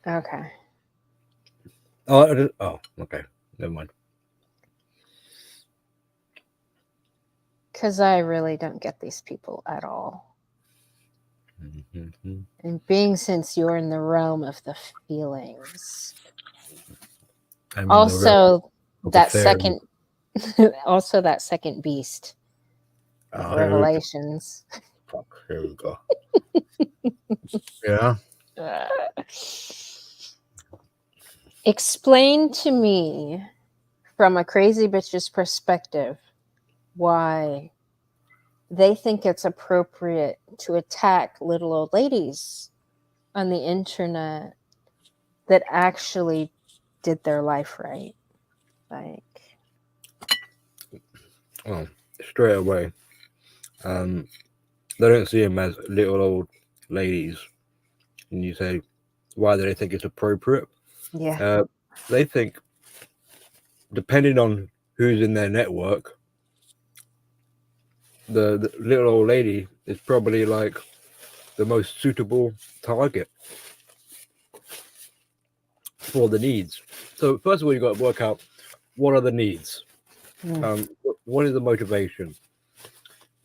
Okay. Oh, okay. Never mind. Because I really don't get these people at all. Mhm. And being since you're in the realm of the feelings, I'm in the realm also of the that fairy. second, also that second beast of Oh, here we go. Revelations. Fuck, here we go. Yeah. Uh, Explain to me from a crazy bitch's perspective why they think it's appropriate to attack little old ladies on the internet that actually did their life right. Like, Oh, straight away. Um, they don't see them as little old ladies, and you say, why do they think it's appropriate? yeah. Uh, they think, depending on who's in their network, the little old lady is probably like the most suitable target for the needs. So first of all, you got to work out what are the needs. Mm. What is the motivation?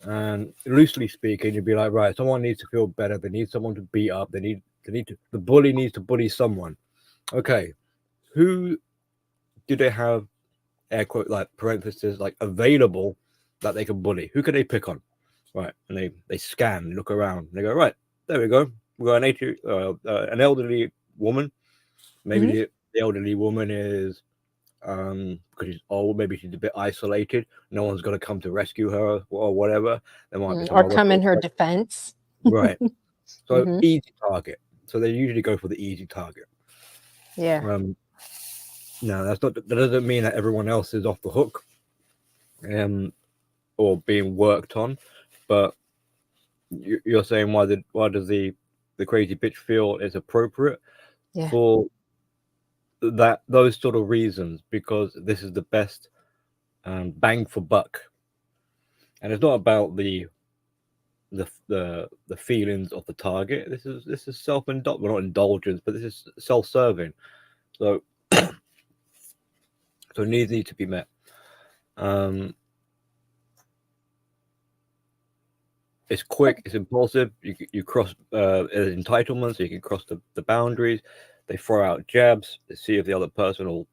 And loosely speaking, you'd be like, right, someone needs to feel better. They need someone to beat up. The bully needs to bully someone. Okay, who do they have, air quote, like parentheses, like available that they can bully? Who can they pick on? Right, and they scan, look around, and they go, right, there we go. We got an elderly woman. Maybe Hmm. the elderly woman is because she's old, maybe she's a bit isolated. No one's gonna come to rescue her or whatever. There might be some Or other come in her people. defense. Right. So Hmm. easy target. So they usually go for the easy target. Yeah. Um, no, that doesn't mean that everyone else is off the hook, um, or being worked on. But you're saying why does the crazy bitch feel it's appropriate Yeah. for that those sort of reasons because this is the best bang for buck, and it's not about the feelings of the target. This is well, not indulgence, but this is self-serving. So needs need to be met. Um, it's quick, it's impulsive. You cross entitlements, so you can cross the boundaries. They throw out jabs. They see if the other person will.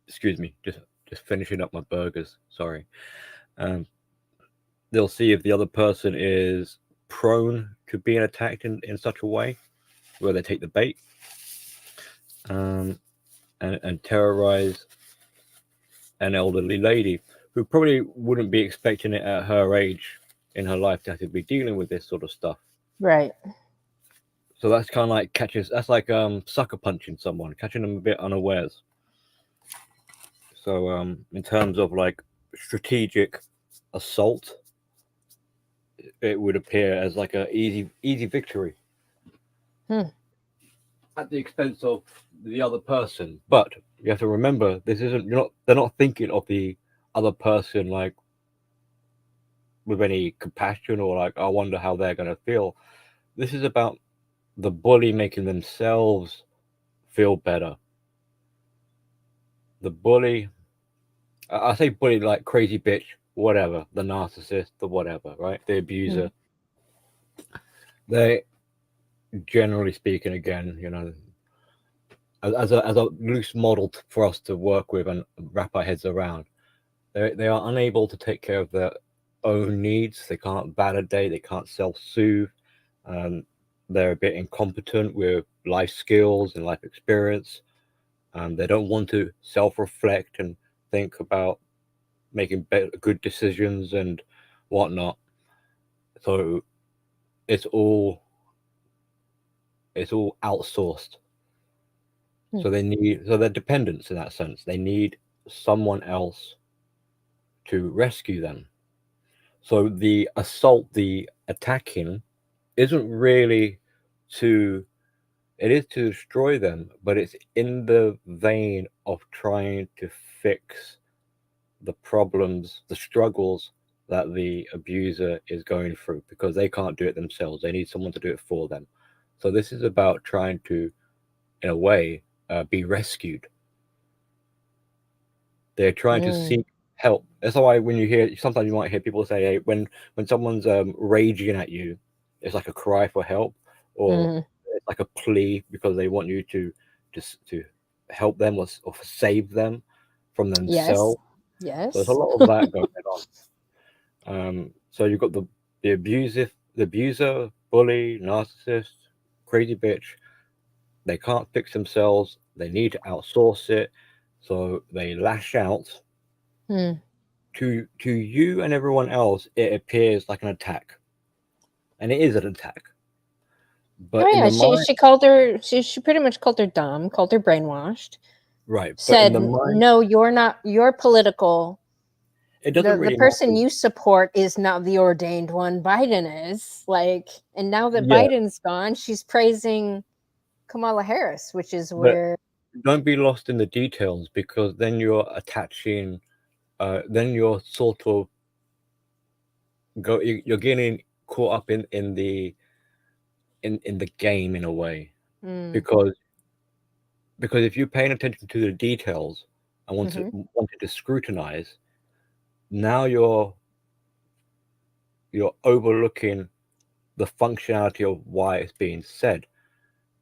Excuse me, just finishing up my burgers. Sorry. Um, they'll see if the other person is prone to being attacked in such a way where they take the bait, um, and terrorize an elderly lady who probably wouldn't be expecting it at her age in her life to have to be dealing with this sort of stuff. Right. So that's kind of like that's like sucker punching someone, catching them a bit unawares. So in terms of like strategic assault, it would appear as like a easy victory Hmm. at the expense of the other person. But you have to remember, this isn't you're not they're not thinking of the other person like with any compassion or like I wonder how they're gonna feel. This is about the bully making themselves feel better. The bully, I say bully like crazy bitch, whatever, the narcissist, the whatever, right? The Hmm. abuser. They generally speaking, again, as a loose model for us to work with and wrap our heads around. They are unable to take care of their own needs. They can't validate. They can't self-soothe. Um, they're a bit incompetent with life skills and life experience. They don't want to self-reflect and think about making good decisions and whatnot. So it's all it's all outsourced. Hmm. So they're dependents in that sense. They need someone else to rescue them. So the assault, the attacking, isn't really to it is to destroy them, but it's in the vein of trying to fix the problems, the struggles that the abuser is going through because they can't do it themselves. They need someone to do it for them. So this is about trying to in a way, be rescued. They're trying to Mm, seek help. That's why when you hear, sometimes you might hear people say, hey, when someone's raging at you, it's like a cry for help, or mhm. it's like a plea because they want you to just to help them, or save them from Yes. themselves. So there's a Yes. lot of that going on. So you've got the abuser, bully, narcissist, crazy bitch. They can't fix themselves. They need to outsource it. So they lash out Mm. to you and everyone else. It appears like an attack, and it is an attack. Oh But in yeah, the she mind, she called her she pretty much called her dumb, called her brainwashed. right? But in Said, the mind, No, you're not. You're political. it doesn't The really person matter. you support is not the ordained one. Biden is like, and now that Yeah, Biden's gone, she's praising Kamala Harris, which is but where. don't be lost in the details, because then you're attaching. Then you're sort of you're getting caught up in the game in a way, Mm, because if you're paying attention to the details and hmm wanted to scrutinize, now you're overlooking the functionality of why it's being said.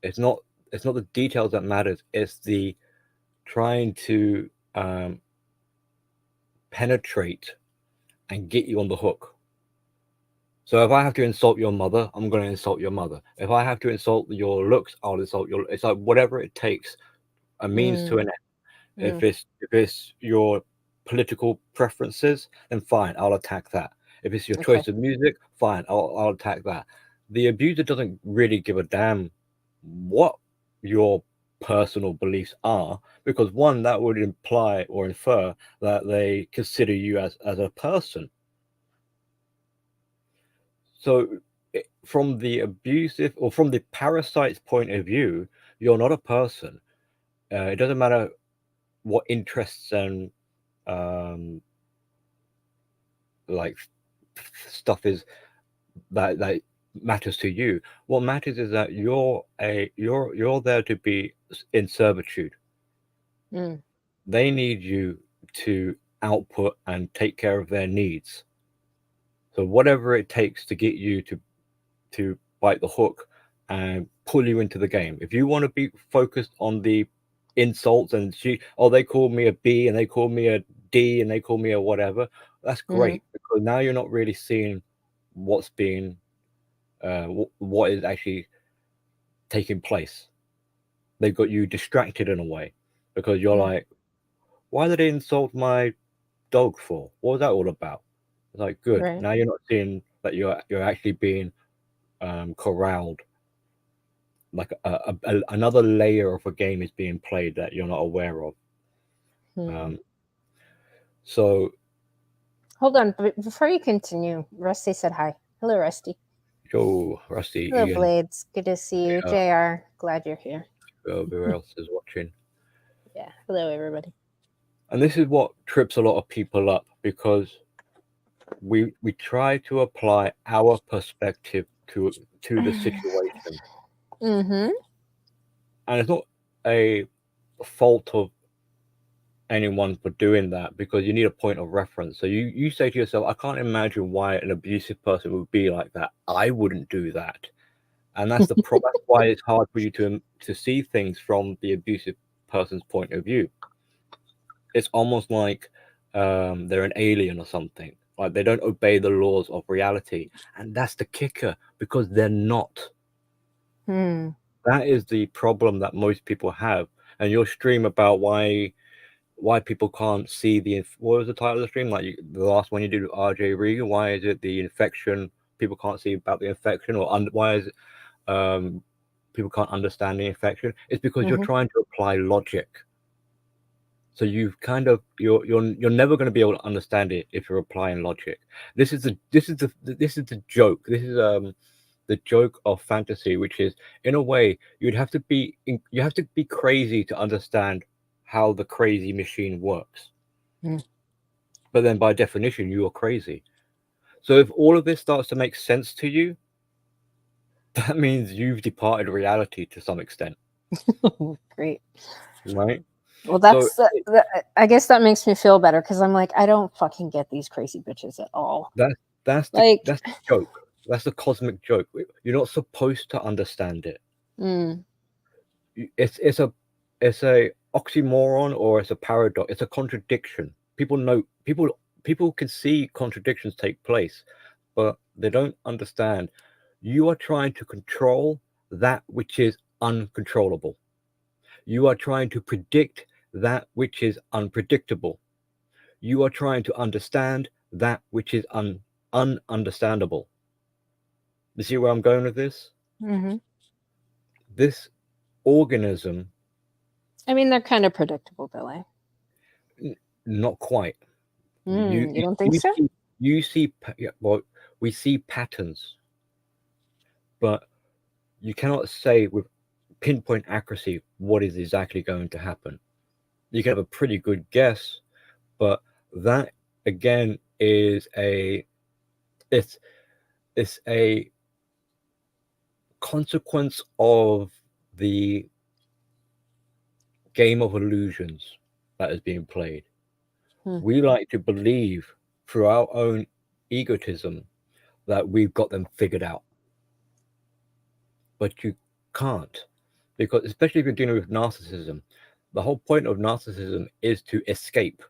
It's not the details that matters. It's the trying to penetrate and get you on the hook. So if I have to insult your mother, I'm going to insult your mother. If I have to insult your looks, I'll insult your. It's like whatever it takes, a means to mm, an end. mm, If it's your political preferences, then fine, I'll attack that. If it's your okay. choice of music, fine, I'll attack that. The abuser doesn't really give a damn what your personal beliefs are, because one, that would imply or infer that they consider you as a person. So from the abusive or from the parasite's point of view, you're not a person. It doesn't matter what interests and um, like stuff is that matters to you. What matters is that you're there to be in servitude. Mm, They need you to output and take care of their needs. So whatever it takes to get you to bite the hook and pull you into the game. If you want to be focused on the insults and they called me a B and they called me a D and they called me a whatever, that's hmm great, because now you're not really seeing what's being what is actually taking place. They've got you distracted in a way, because you're mm, like, why did they insult my dog for? What was that all about? It's like, good. right. Now you're not seeing that you're actually being corralled. Like another layer of a game is being played that you're not aware of. Hmm. Um, so, Hold on, before you continue, Rusty said hi. Hello, Rusty. Joe, Rusty, Hello, Ian, Blades. Good to see you. JR, glad you're here. whoever else is watching. Yeah. Hello, everybody. And this is what trips a lot of people up, because we try to apply our perspective to the situation, Mm-hmm. and it's not a fault of anyone for doing that, because you need a point of reference. So you say to yourself, I can't imagine why an abusive person would be like that. I wouldn't do that. And that's the problem. That's why it's hard for you to see things from the abusive person's point of view. It's almost like they're an alien or something. Like they don't obey the laws of reality, and that's the kicker, because they're not. Hmm. That is the problem that most people have. And your stream about why people can't see what was the title of the stream? Like the last one you did with RJ Regan. Why is it the infection? People can't see about the infection, or why is it people can't understand the infection? It's because you're Mm-hmm. trying to apply logic. So you've kind of you're never going to be able to understand it if you're applying logic. This is the joke. This is the joke of fantasy, which is, in a way, you have to be crazy to understand how the crazy machine works. Mm. But then by definition, you are crazy. So if all of this starts to make sense to you, that means you've departed reality to some extent. Great. right? Well, So I guess that makes me feel better because I'm like, I don't fucking get these crazy bitches at all. that's Like, the joke. That's the cosmic joke. You're not supposed to understand it. mm, It's a oxymoron, or it's a paradox. It's a contradiction. People can see contradictions take place, but they don't understand. You are trying to control that which is uncontrollable. You are trying to predict that which is unpredictable. You are trying to understand that which is ununderstandable. You see where I'm going with this? mhm. This organism, I mean, they're kind of predictable, Billy. not quite. You You don't think so? yeah, well, we see patterns, but you cannot say with pinpoint accuracy what is exactly going to happen. You can have a pretty good guess, but that again is it's a consequence of the game of illusions that is being played. Hmm. We like to believe through our own egotism that we've got them figured out, but you can't, because especially if you're dealing with narcissism, the whole point of narcissism is to escape.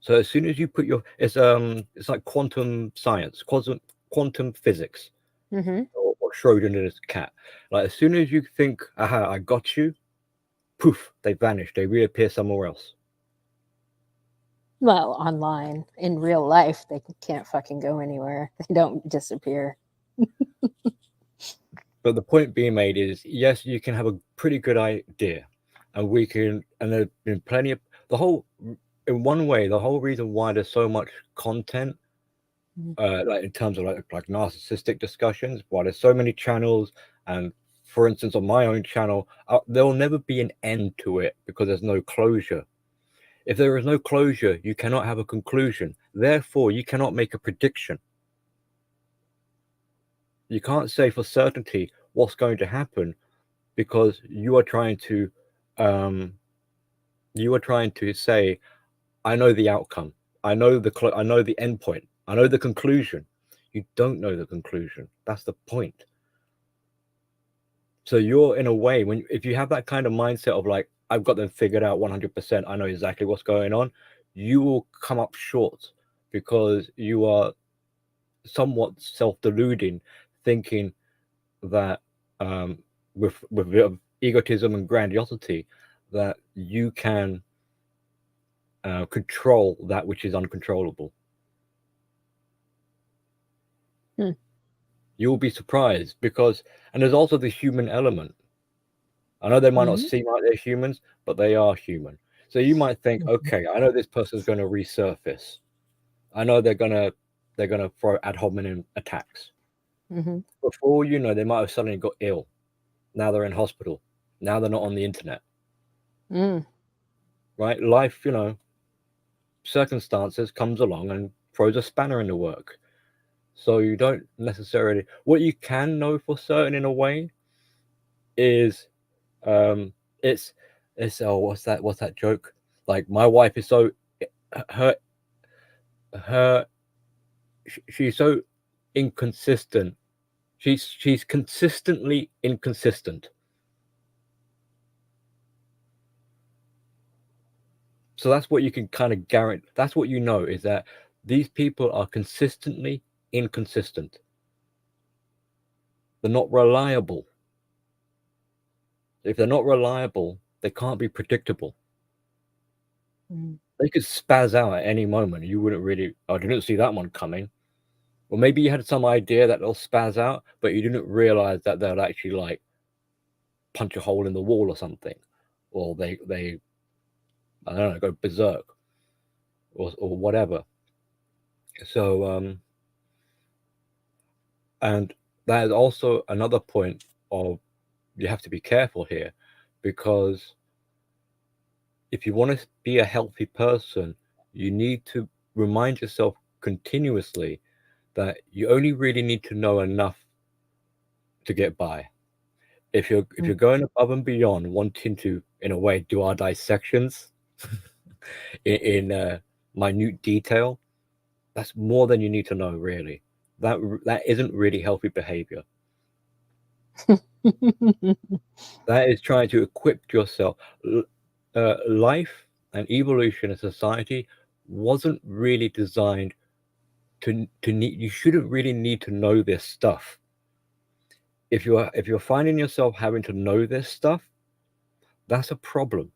So as soon as you put it's like quantum science, quantum physics, Mm-hmm. or Schrodinger's cat. Like as soon as you think, aha, I got you, poof, they vanish, they reappear somewhere else. Well, online, in real life, they can't fucking go anywhere. They don't disappear. But the point being made is, yes, you can have a pretty good idea, and there's been plenty of in one way, the whole reason why there's so much content, like in terms of like narcissistic discussions, why there's so many channels, and for instance, on my own channel, there will never be an end to it because there's no closure. If there is no closure, you cannot have a conclusion. Therefore, you cannot make a prediction. You can't say for certainty what's going to happen, because you are trying to say, I know the outcome, I know the end point, I know the conclusion. You don't know the conclusion. That's the point. So you're, in a way, if you have that kind of mindset of like, I've got them figured out 100%, I know exactly what's going on, you will come up short, because you are somewhat self-deluding, thinking that with egotism and grandiosity, that you can control that which is uncontrollable. You'll be surprised, and there's also the human element. I know they might not seem like they're humans, but they are human. So you might think, okay, I know this person's going to resurface. I know they're gonna throw ad hominem attacks. Before you know, they might have suddenly got ill. Now they're in hospital. Now they're not on the internet. Right? Life, circumstances comes along and throws a spanner in the work. So you don't necessarily. What you can know for certain, in a way, is it's oh, what's that joke? Like, my wife is so her she's so inconsistent. She's consistently inconsistent. So that's what you can kind of guarantee. That's what you know, is that these people are consistently inconsistent. They're not reliable. If they're not reliable, they can't be predictable. They could spaz out at any moment. You wouldn't really, I didn't see that one coming. Or maybe you had some idea that they'll spaz out, but you didn't realize that they'll actually like punch a hole in the wall or something. Or they I don't know, go berserk or whatever. So and that is also another point of, you have to be careful here, because if you want to be a healthy person, you need to remind yourself continuously that you only really need to know enough to get by. if you're going above and beyond wanting to, in a way, do our dissections in minute detail, that's more than you need to know, really. That isn't really healthy behavior. That is trying to equip yourself. Life and evolution in society wasn't really designed to need. You shouldn't really need to know this stuff. If you're finding yourself having to know this stuff, that's a problem.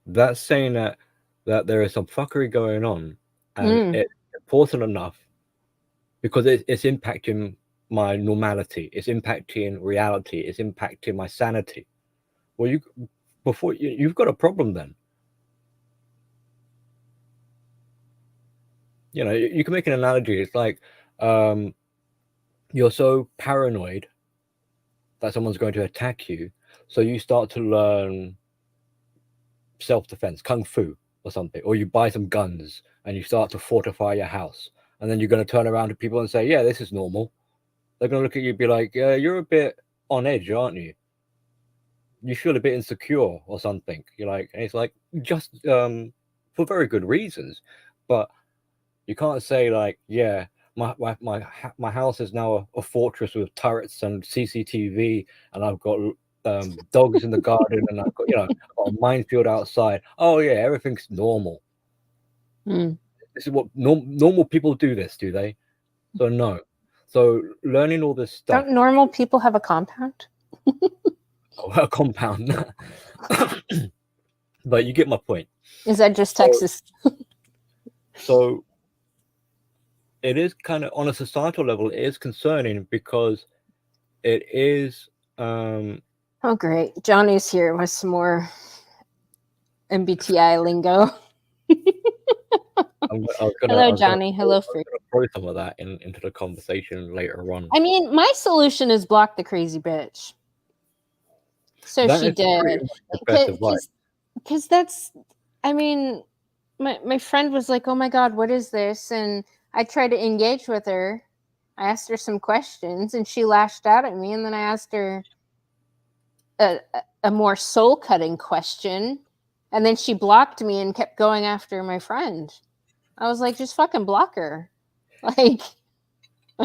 That's saying that there is some fuckery going on, and it's important enough because it's impacting my normality, it's impacting reality, it's impacting my sanity. Well, you've got a problem then. You know, you can make an analogy. It's like you're so paranoid that someone's going to attack you, so you start to learn self-defense, kung fu or something, or you buy some guns and you start to fortify your house, and then you're going to turn around to people and say, yeah, this is normal. They're going to look at you and be like, you're a bit on edge, aren't you? You feel a bit insecure or something. You're like, and it's like, just for very good reasons, but you can't say like, yeah, my house is now a fortress with turrets and CCTV, and I've got dogs in the garden, and I've got, a minefield outside. Oh yeah, everything's normal. This is what normal people do. This, do they? So no. So learning all this stuff. Don't normal people have a compound? A compound. But you get my point. Is that just Texas? So it is kind of, on a societal level, it is concerning because it is oh great, Johnny's here with some more MBTI lingo. Hello Johnny. Hello Free. Throw some of that into the conversation later on. I mean, my solution is block the crazy bitch. So that she did, because that's, I mean, my friend was like, oh my god, what is this? And I tried to engage with her. I asked her some questions and she lashed out at me, and then I asked her a more soul-cutting question, and then she blocked me and kept going after my friend. I was like, just fucking block her. Like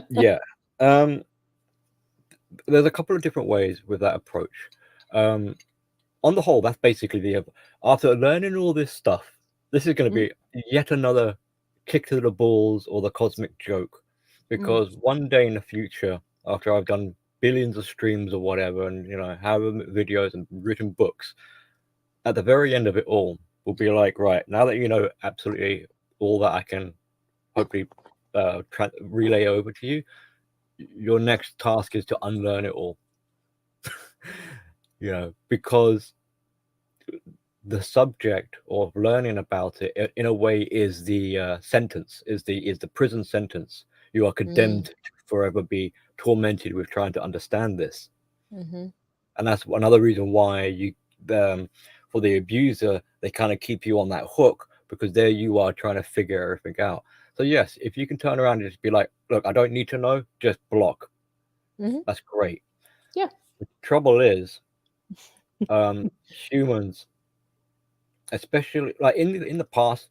yeah. There's a couple of different ways with that approach. On the whole, that's basically after learning all this stuff, this is going to be yet another kick to the balls or the cosmic joke, because one day in the future, after I've done billions of streams or whatever, and have videos and written books, at the very end of it all, we'll be like, right, now that you know absolutely all that I can hopefully relay over to you, your next task is to unlearn it all. Because the subject of learning about it, in a way, is the sentence, is the prison sentence. You are condemned to forever be tormented with trying to understand this. And that's another reason why you, for the abuser, they kind of keep you on that hook, because there you are trying to figure everything out. So yes, if you can turn around and just be like, look, I don't need to know, just block. That's great. Yeah. The trouble is, humans, especially like in the past,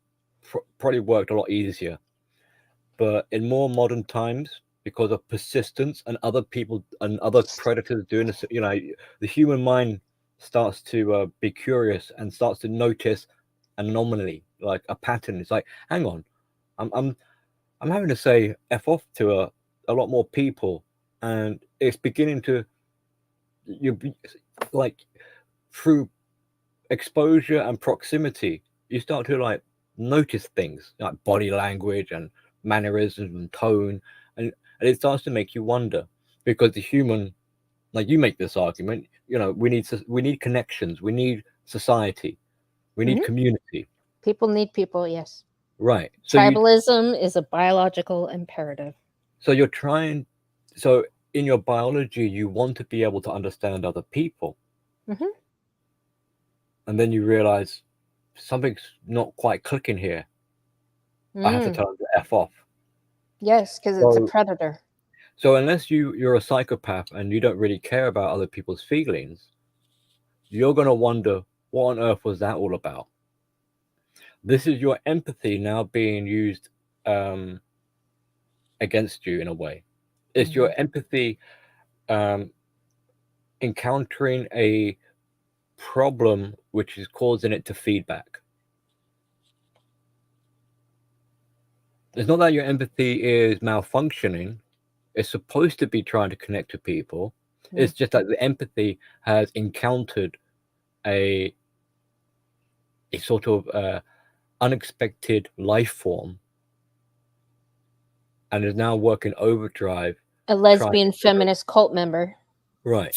probably worked a lot easier, but in more modern times, because of persistence and other people and other predators doing this, the human mind starts to be curious and starts to notice an anomaly, like a pattern. It's like, hang on, I'm having to say F off to a lot more people, and it's beginning to, like, through exposure and proximity, you start to like notice things like body language and mannerisms and tone, and it starts to make you wonder, because the human, like you make this argument, we need connections, we need society, we need community. People need people, yes. Right. So tribalism is a biological imperative. So so in your biology, you want to be able to understand other people. And then you realize something's not quite clicking here. I have to turn the F off. Yes, because it's a predator. So unless you're a psychopath and you don't really care about other people's feelings, you're going to wonder, what on earth was that all about? This is your empathy now being used against you in a way. It's your empathy encountering a problem which is causing it to feedback. It's not that your empathy is malfunctioning. It's supposed to be trying to connect to people. It's just that the empathy has encountered a sort of unexpected life form and is now working overdrive. A lesbian feminist cult member. Right.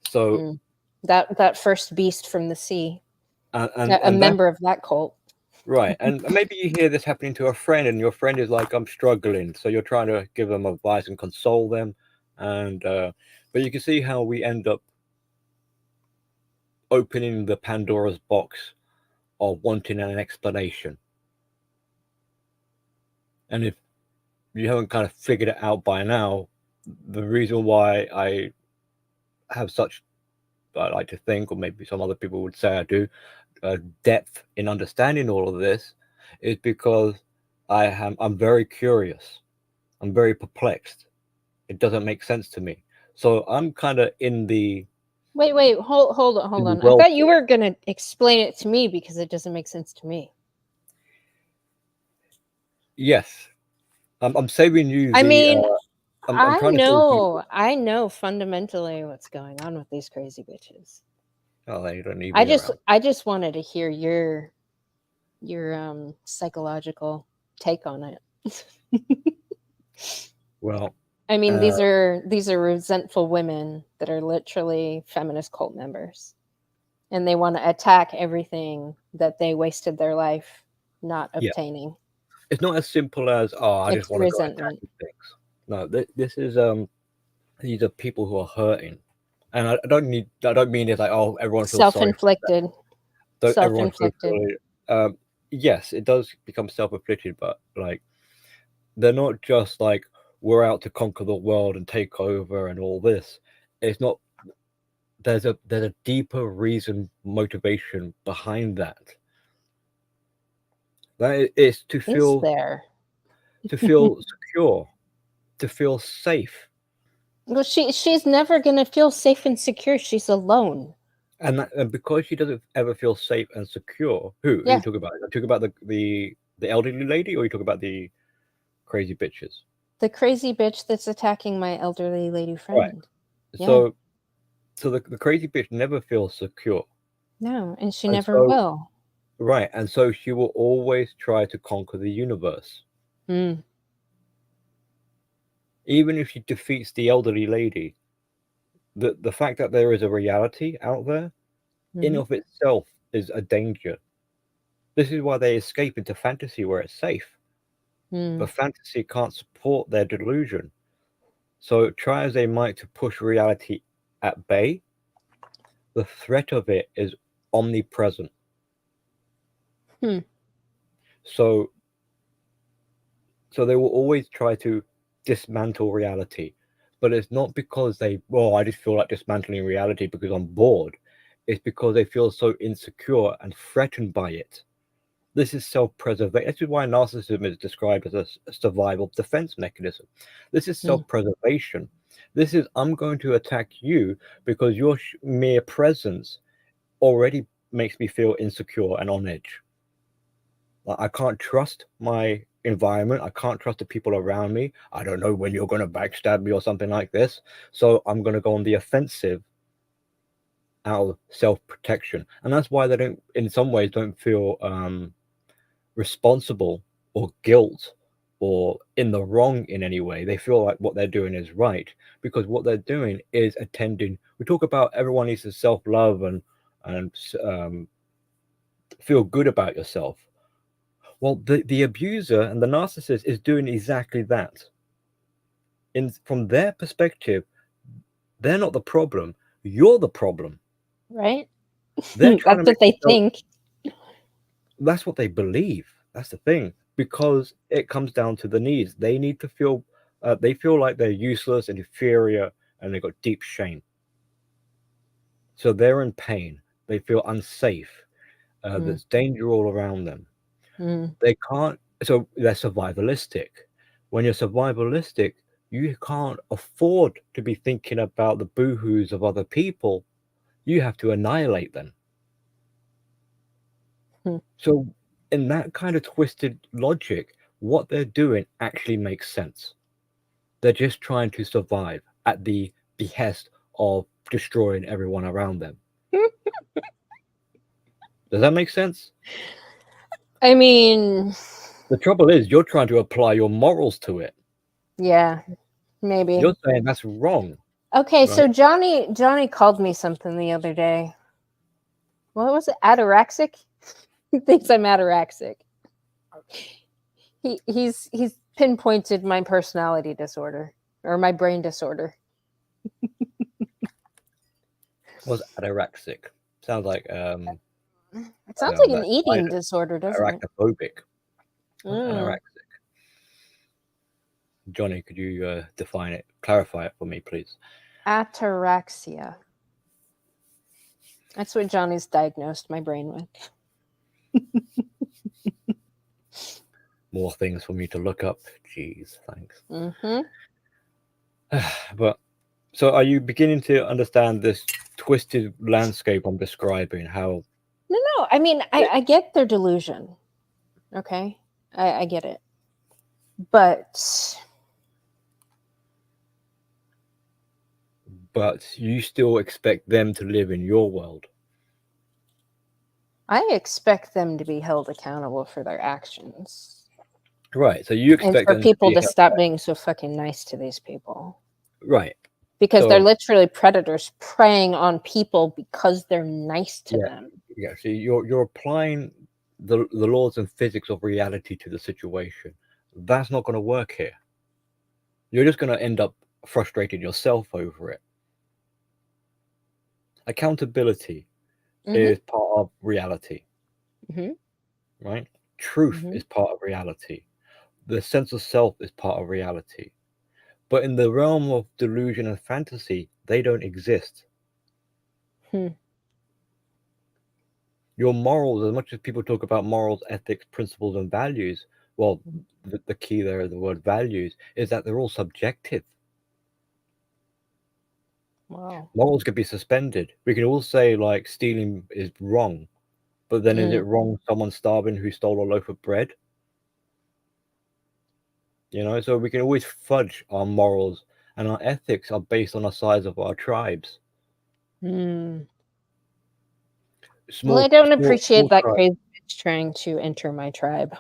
So that first beast from the sea. And a member of that cult. Right. And maybe you hear this happening to a friend and your friend is like, I'm struggling. So you're trying to give them advice and console them. And but you can see how we end up opening the Pandora's box of wanting an explanation. And if you haven't kind of figured it out by now, the reason why I have such, I like to think, or maybe some other people would say I do, depth in understanding all of this is because I'm very curious. I'm very perplexed. It doesn't make sense to me. So I'm kind of in the... Wait, hold on. I thought you were going to explain it to me because it doesn't make sense to me. Yes. I'm saving you the... I mean, I know fundamentally what's going on with these crazy bitches. Oh, you don't need I just wanted to hear your psychological take on it. Well, I mean, these are resentful women that are literally feminist cult members, and they want to attack everything that they wasted their life not obtaining. It's not as simple as, I just want to go attacking things. No, this is these are people who are hurting. And I don't mean it's like, everyone feels self-inflicted. Self-inflicted. Yes, it does become self-inflicted, but like they're not just like, we're out to conquer the world and take over and all this. It's not. There's a deeper reason, motivation behind that. That is to feel secure, to feel safe. Well, she's never gonna feel safe and secure. She's alone. And because she doesn't ever feel safe and secure, who are you talking about? Are you talking about the elderly lady, or are you talking about the crazy bitches? The crazy bitch that's attacking my elderly lady friend. Right. Yeah. So the crazy bitch never feels secure. No, and she never will. Right. And so she will always try to conquer the universe. Even if she defeats the elderly lady, the fact that there is a reality out there in of itself is a danger. This is why they escape into fantasy where it's safe. But fantasy can't support their delusion. So try as they might to push reality at bay, the threat of it is omnipresent. So they will always try to dismantle reality. But it's not because I just feel like dismantling reality because I'm bored. It's because they feel so insecure and threatened by it. This is self-preservation. This is why narcissism is described as a survival defense mechanism. This is self-preservation. This is, I'm going to attack you because your mere presence already makes me feel insecure and on edge. I can't trust my environment. I can't trust the people around me. I don't know when you're going to backstab me or something like this. So I'm going to go on the offensive out of self-protection. And that's why they don't, in some ways, don't feel responsible or guilt or in the wrong in any way. They feel like what they're doing is right because what they're doing is attending. We talk about everyone needs to self-love and feel good about yourself. Well, the abuser and the narcissist is doing exactly that. From their perspective, they're not the problem. You're the problem. Right? That's what they think. That's what they believe. That's the thing. Because it comes down to the needs. They need to feel They feel like they're useless and inferior, and they've got deep shame. So they're in pain. They feel unsafe. There's danger all around them. Mm. They can't. So they're survivalistic. When you're survivalistic, you can't afford to be thinking about the boohoos of other people. You have to annihilate them. Hmm. So, in that kind of twisted logic, what they're doing actually makes sense. They're just trying to survive at the behest of destroying everyone around them. Does that make sense? I mean, The trouble is, you're trying to apply your morals to it. yeah, maybe. You're saying that's wrong. Okay, right? so Johnny called me something the other day. What was it? Ataraxic? He thinks I'm ataraxic. He's pinpointed my personality disorder or my brain disorder. Was anorexic. Sounds like It sounds like an like eating spider. disorder, doesn't it? Arachnophobic. What's Mm. anorexic? Johnny, could you define it, clarify it for me, please? Ataraxia. That's what Johnny's diagnosed my brain with. More things for me to look up. Jeez, thanks. Mm-hmm. But so, are you beginning to understand this twisted landscape I'm describing? How No. I mean, I get their delusion. Okay, I get it, but you still expect them to live in your world. I expect them to be held accountable for their actions. Right. So you And expect for them people to to be stop being so fucking nice to these people. right. Because they're So literally predators preying on people because they're nice to yeah, them. yeah. So you're applying the laws and physics of reality to the situation. That's not going to work here. You're just going to end up frustrating yourself over it. Accountability Mm-hmm. is part of reality, Mm-hmm. right? Truth Mm-hmm. is part of reality. The sense of self is part of reality. But in the realm of delusion and fantasy, they don't exist. Hmm. Your morals, as much as people talk about morals, ethics, principles, and values, well, the key there is the word values, is that they're all subjective. Wow. Morals can be suspended. We can all say, like, stealing is wrong, but then is it wrong someone starving who stole a loaf of bread? You know, so we can always fudge our morals, and our ethics are based on the size of our tribes. Mm. Well, Small, I don't small, appreciate small that tribes. crazy bitch trying to enter my tribe.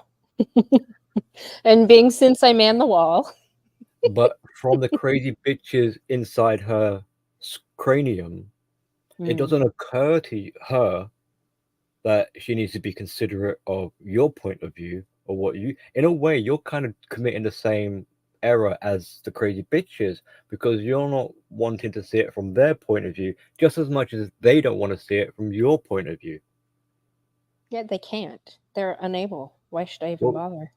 And being since I man the wall. But from the crazy bitches inside her cranium, it Mm. doesn't occur to her that she needs to be considerate of your point of view or what you. In a way, you're kind of committing the same error as the crazy bitches because you're not wanting to see it from their point of view just as much as they don't want to see it from your point of view. Yeah, they can't. They're unable. Why should I even Well, bother?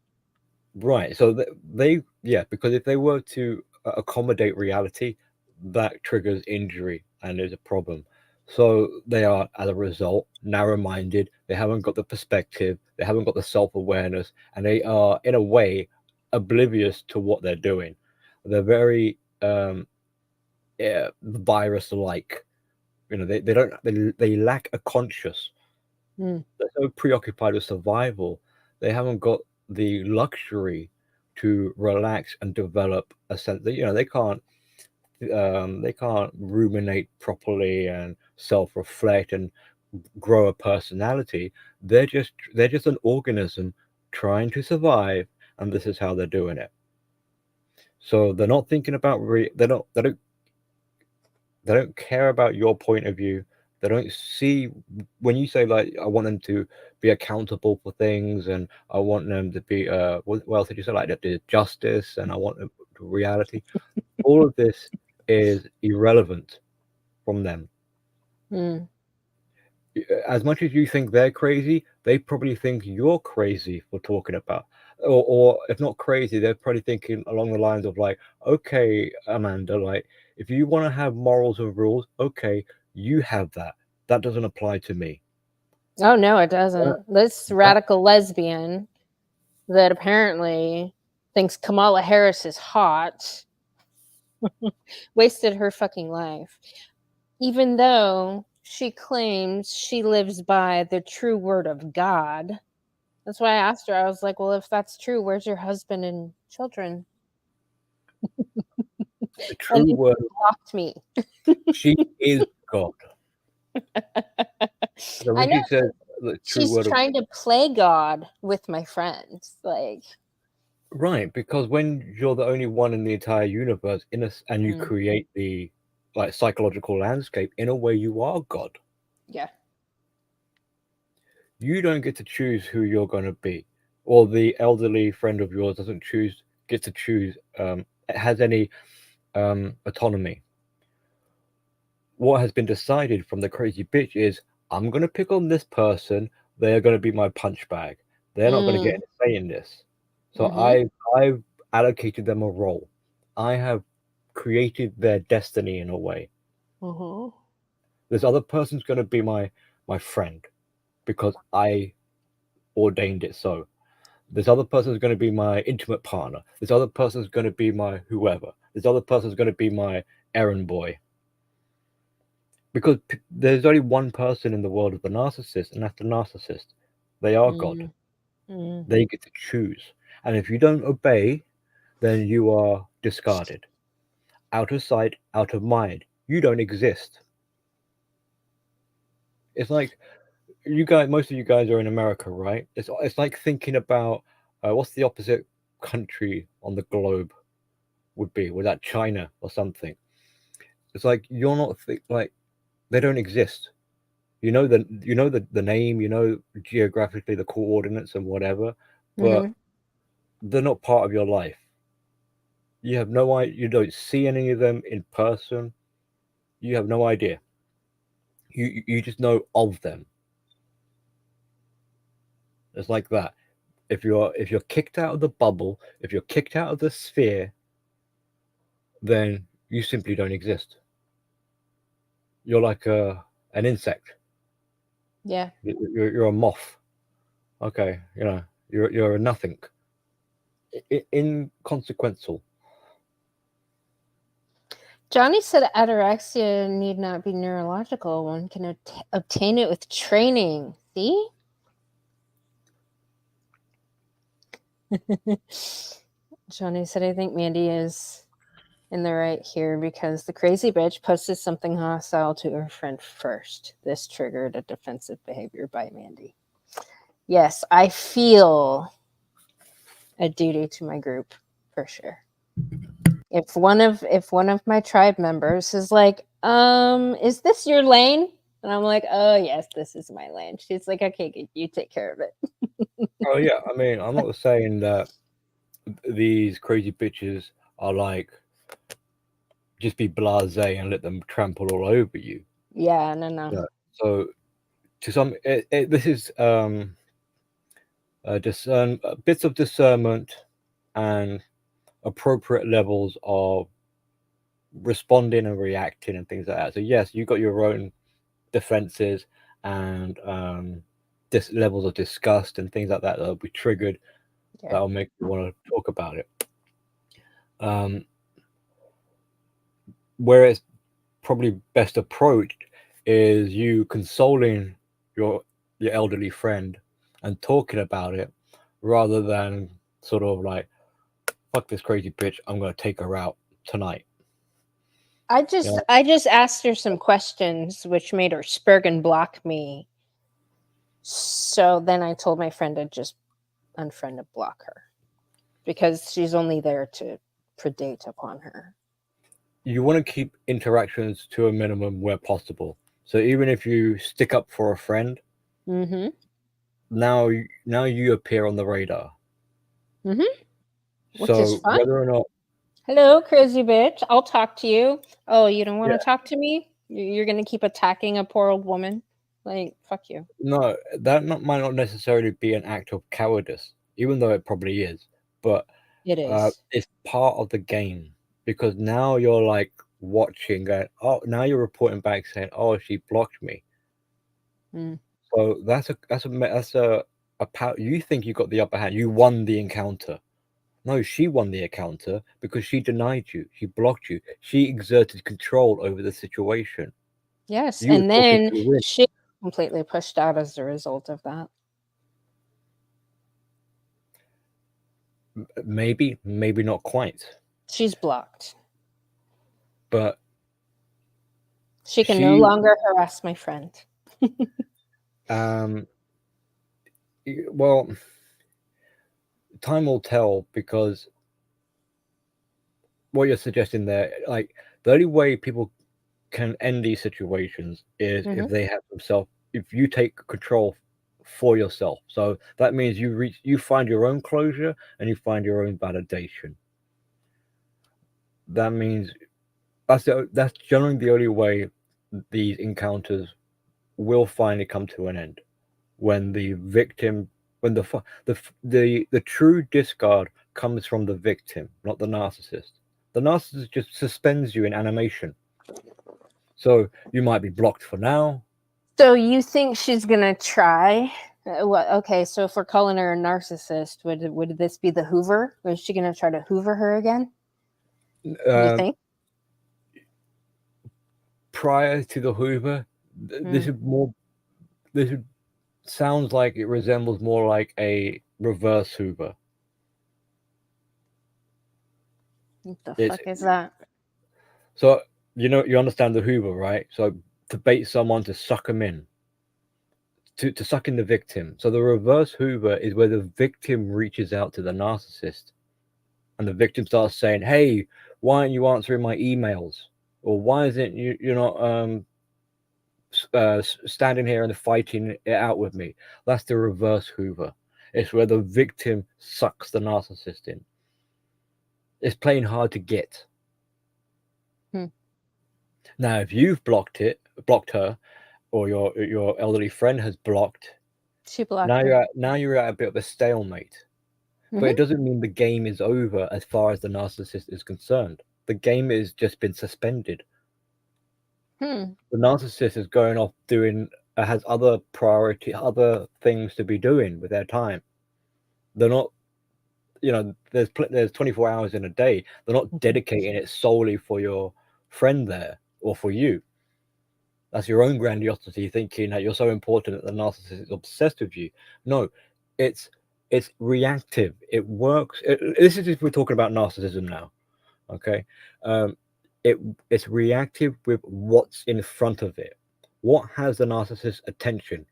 right. So they yeah, because if they were to accommodate reality, that triggers injury and is a problem. So they are, as a result, narrow-minded. They haven't got the perspective. They haven't got the self-awareness, and they are, in a way, oblivious to what they're doing. They're very virus-like. You know, they don't they lack a conscious. Mm. They're so preoccupied with survival, they haven't got the luxury to relax and develop a sense that they can't ruminate properly and self-reflect and grow a personality. They're just an organism trying to survive, and this is how they're doing it. So they're not thinking about they don't care about your point of view. They don't see when you say like I want them to be accountable for things and I want them to be what else did you say like that the justice and I want them to reality. All of this is irrelevant from them. Mm. As much as you think they're crazy, they probably think you're crazy for talking about. or if not crazy, they're probably thinking along the lines of like, okay, Amanda, like if you want to have morals and rules, okay, you have that. That doesn't apply to me. Oh no, it That, doesn't. This that radical lesbian that apparently thinks Kamala Harris is hot wasted her fucking life. Even though she claims she lives by the true word of God. That's why I asked her. I was like, well, if that's true, where's your husband and children? the And true then word. she blocked me. She is God. So I when know she says the true she's word of trying to play God with my friends. Like, right, because when you're the only one in the entire universe and you mm, create the like psychological landscape, in a way you are God. yeah. You don't get to choose who you're going to be, or the elderly friend of yours doesn't get to choose has any autonomy. What has been decided from the crazy bitch is I'm going to pick on this person. They're going to be my punch bag. They're not going to get Mm, any say in this. So mm-hmm, I've allocated them a role. I have created their destiny in a way. mm-hmm. This other person's going to be my friend because I ordained it so. This other person is going to be my intimate partner. This other person is going to be my whoever. This other person is going to be my errand boy. Because there's only one person in the world of the narcissist, and that's the narcissist. They are God. Mm, mm. They get to choose. And if you don't obey, then you are discarded. Out of sight, out of mind. You don't exist. It's like you guys, most of you guys are in America, right? It's like thinking about what's the opposite country on the globe would be? Would that China or something? It's like you're not like they don't exist. The name, geographically the coordinates and whatever, but Mm-hmm. they're not part of your life. You have no idea. You don't see any of them in person. You have no idea. You just know of them. It's like that. If you're kicked out of the bubble, if you're kicked out of the sphere, then you simply don't exist. You're like an insect. Yeah. You're a moth. Okay, you're a nothing. Inconsequential. Johnny said anorexia need not be neurological. One can obtain it with training. See? Johnny said, I think Mandy is in the right here because the crazy bitch posted something hostile to her friend first. This triggered a defensive behavior by Mandy. Yes, I feel a duty to my group for sure. If one of my tribe members is like, is this your lane? And I'm like, oh yes, this is my lane. She's like, okay, you take care of it. Oh yeah, I mean, I'm not saying that these crazy bitches are like just be blasé and let them trample all over you. Yeah, no. Yeah. So to some, this is bits of discernment and appropriate levels of responding and reacting and things like that. So yes, you got your own defenses and levels of disgust and things like that that'll be triggered. Yeah. That'll make you want to talk about it. Where it's probably best approached is you consoling your elderly friend and talking about it rather than sort of like, fuck this crazy bitch, I'm gonna take her out tonight. I Yeah. just asked her some questions which made her spurg and block me. So then I told my friend to just unfriend and block her because she's only there to predate upon her. You want to keep interactions to a minimum where possible. So even if you stick up for a friend, Mm-hmm. now you appear on the radar. Mm-hmm. Which is So fun. whether or not, Hello, crazy bitch. I'll talk to you. Oh, you don't want yeah, to talk to me? You're going to keep attacking a poor old woman? Like, fuck you. no, might not necessarily be an act of cowardice. even though it probably is. But It is. it's part of the game, because now you're like watching, going, oh, now you're reporting back saying, oh, she blocked me. Mm. So that's a power. You think you got the upper hand, you won the encounter. No, she won the encounter because she denied you, she blocked you, she exerted control over the situation. Yes, You were and talking then to the wind. she completely pushed out as a result of that. Maybe not quite, She's blocked. but She can no she longer harass my friend. well, time will tell, because what you're suggesting there, like, the only way people can end these situations is if they have themselves, if you take control for yourself. So that means you find your own closure and you find your own validation. That means that's generally the only way these encounters will finally come to an end, when the victim, when the true discard comes from the victim, not the narcissist. The narcissist just suspends you in animation. So you might be blocked for now. So you think she's gonna try? What? Okay, so if we're calling her a narcissist, would this be the Hoover? Was she gonna try to Hoover her again? You think? Prior to the Hoover, this is more. This sounds like it resembles more like a reverse Hoover. What the fuck is that? So you understand the Hoover, right? So to bait someone, to suck them in, to suck in the victim. So the reverse Hoover is where the victim reaches out to the narcissist, and the victim starts saying, "Hey, why aren't you answering my emails? Or why isn't you're not standing here and fighting it out with me?" That's the reverse Hoover. It's where the victim sucks the narcissist in. It's playing hard to get. Now, if you've blocked her, or your elderly friend has blocked, she blocked now her. you're at a bit of a stalemate. But it doesn't mean the game is over as far as the narcissist is concerned. The game has just been suspended. The narcissist is going off has other things to be doing with their time. They're not, there's 24 hours in a day. They're not dedicating it solely for your friend there or for you. That's your own grandiosity, thinking that you're so important that the narcissist is obsessed with you. No, it's reactive. It works. This is if we're talking about narcissism now, okay? It's reactive with what's in front of it. What has the narcissist's attention?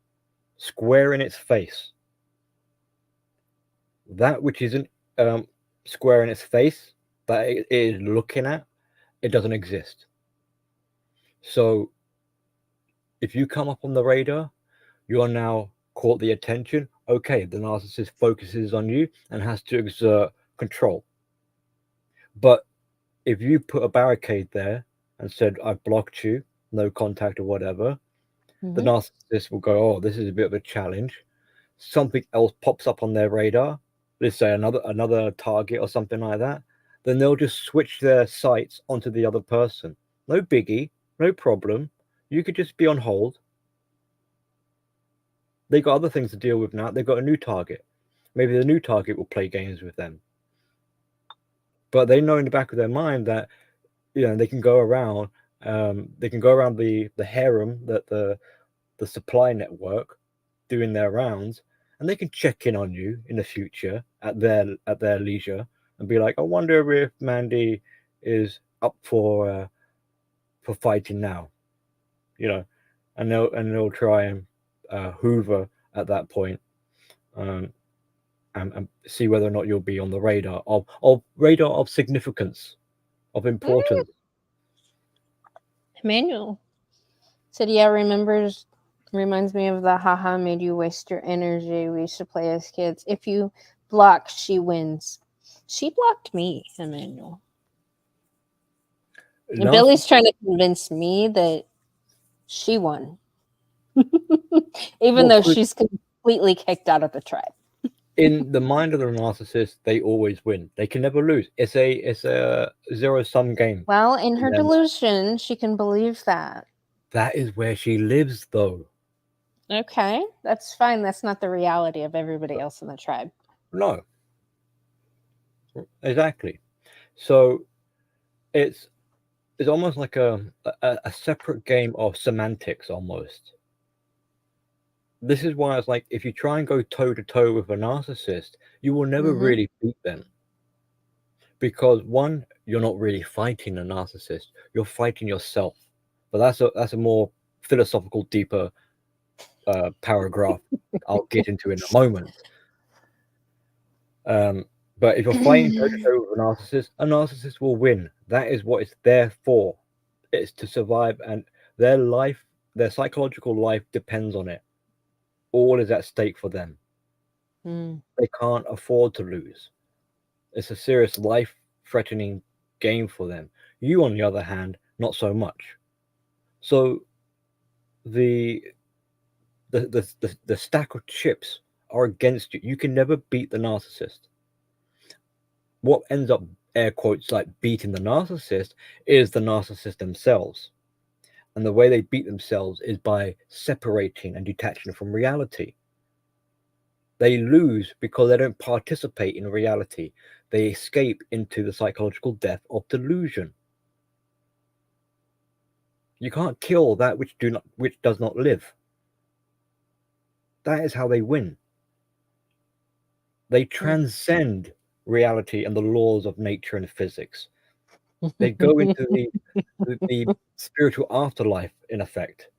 Square in its face. That which isn't square in its face, that it is looking at, it doesn't exist. So if you come up on the radar, you are now caught the attention. Okay, the narcissist focuses on you and has to exert control. But if you put a barricade there and said, "I've blocked you, no contact," or whatever, the narcissist will go, "Oh, this is a bit of a challenge." Something else pops up on their radar, let's say another target or something like that, then they'll just switch their sights onto the other person. No biggie, no problem. You could just be on hold. They got other things to deal with now. They've got a new target. Maybe the new target will play games with them. But they know in the back of their mind that they can go around. They can go around the harem, that the supply network, doing their rounds, and they can check in on you in the future at their leisure and be like, "I wonder if Mandy is up for fighting now," and they'll try and hoover at that point, and see whether or not you'll be on the radar of significance, of importance. Emmanuel said, "Yeah, reminds me of the haha made you waste your energy. We used to play as kids. If you block, she wins." She blocked me, Emmanuel. And Billy's trying to convince me that she won. Even though she's completely kicked out of the tribe. in the mind of the narcissist, they always win. They can never lose. It's a zero-sum game. Well, in in her their mind. delusion, she can believe that. That is where she lives, though. Okay, that's fine. That's not the reality of everybody else in the tribe. No. Exactly. So it's almost like a separate game of semantics almost. This is why it's like if you try and go toe to toe with a narcissist, you will never Mhm. really beat them. Because one, you're not really fighting a narcissist, you're fighting yourself. But that's a more philosophical, deeper paragraph I'll get into in a moment. But if you're fighting toe to toe with a narcissist will win. That is what it's there for. It's to survive, and their life, their psychological life depends on it. All is at stake for them. Mm. They can't afford to lose. It's a serious life-threatening game for them. You, on the other hand, not so much. So the stack of chips are against you. You can never beat the narcissist. What ends up, air quotes, like beating the narcissist is the narcissist themselves. And the way they beat themselves is by separating and detaching from reality. They lose because they don't participate in reality. They escape into the psychological death of delusion. You can't kill that which does not live. That is how they win. They transcend reality and the laws of nature and physics. They go into the spiritual afterlife, in effect.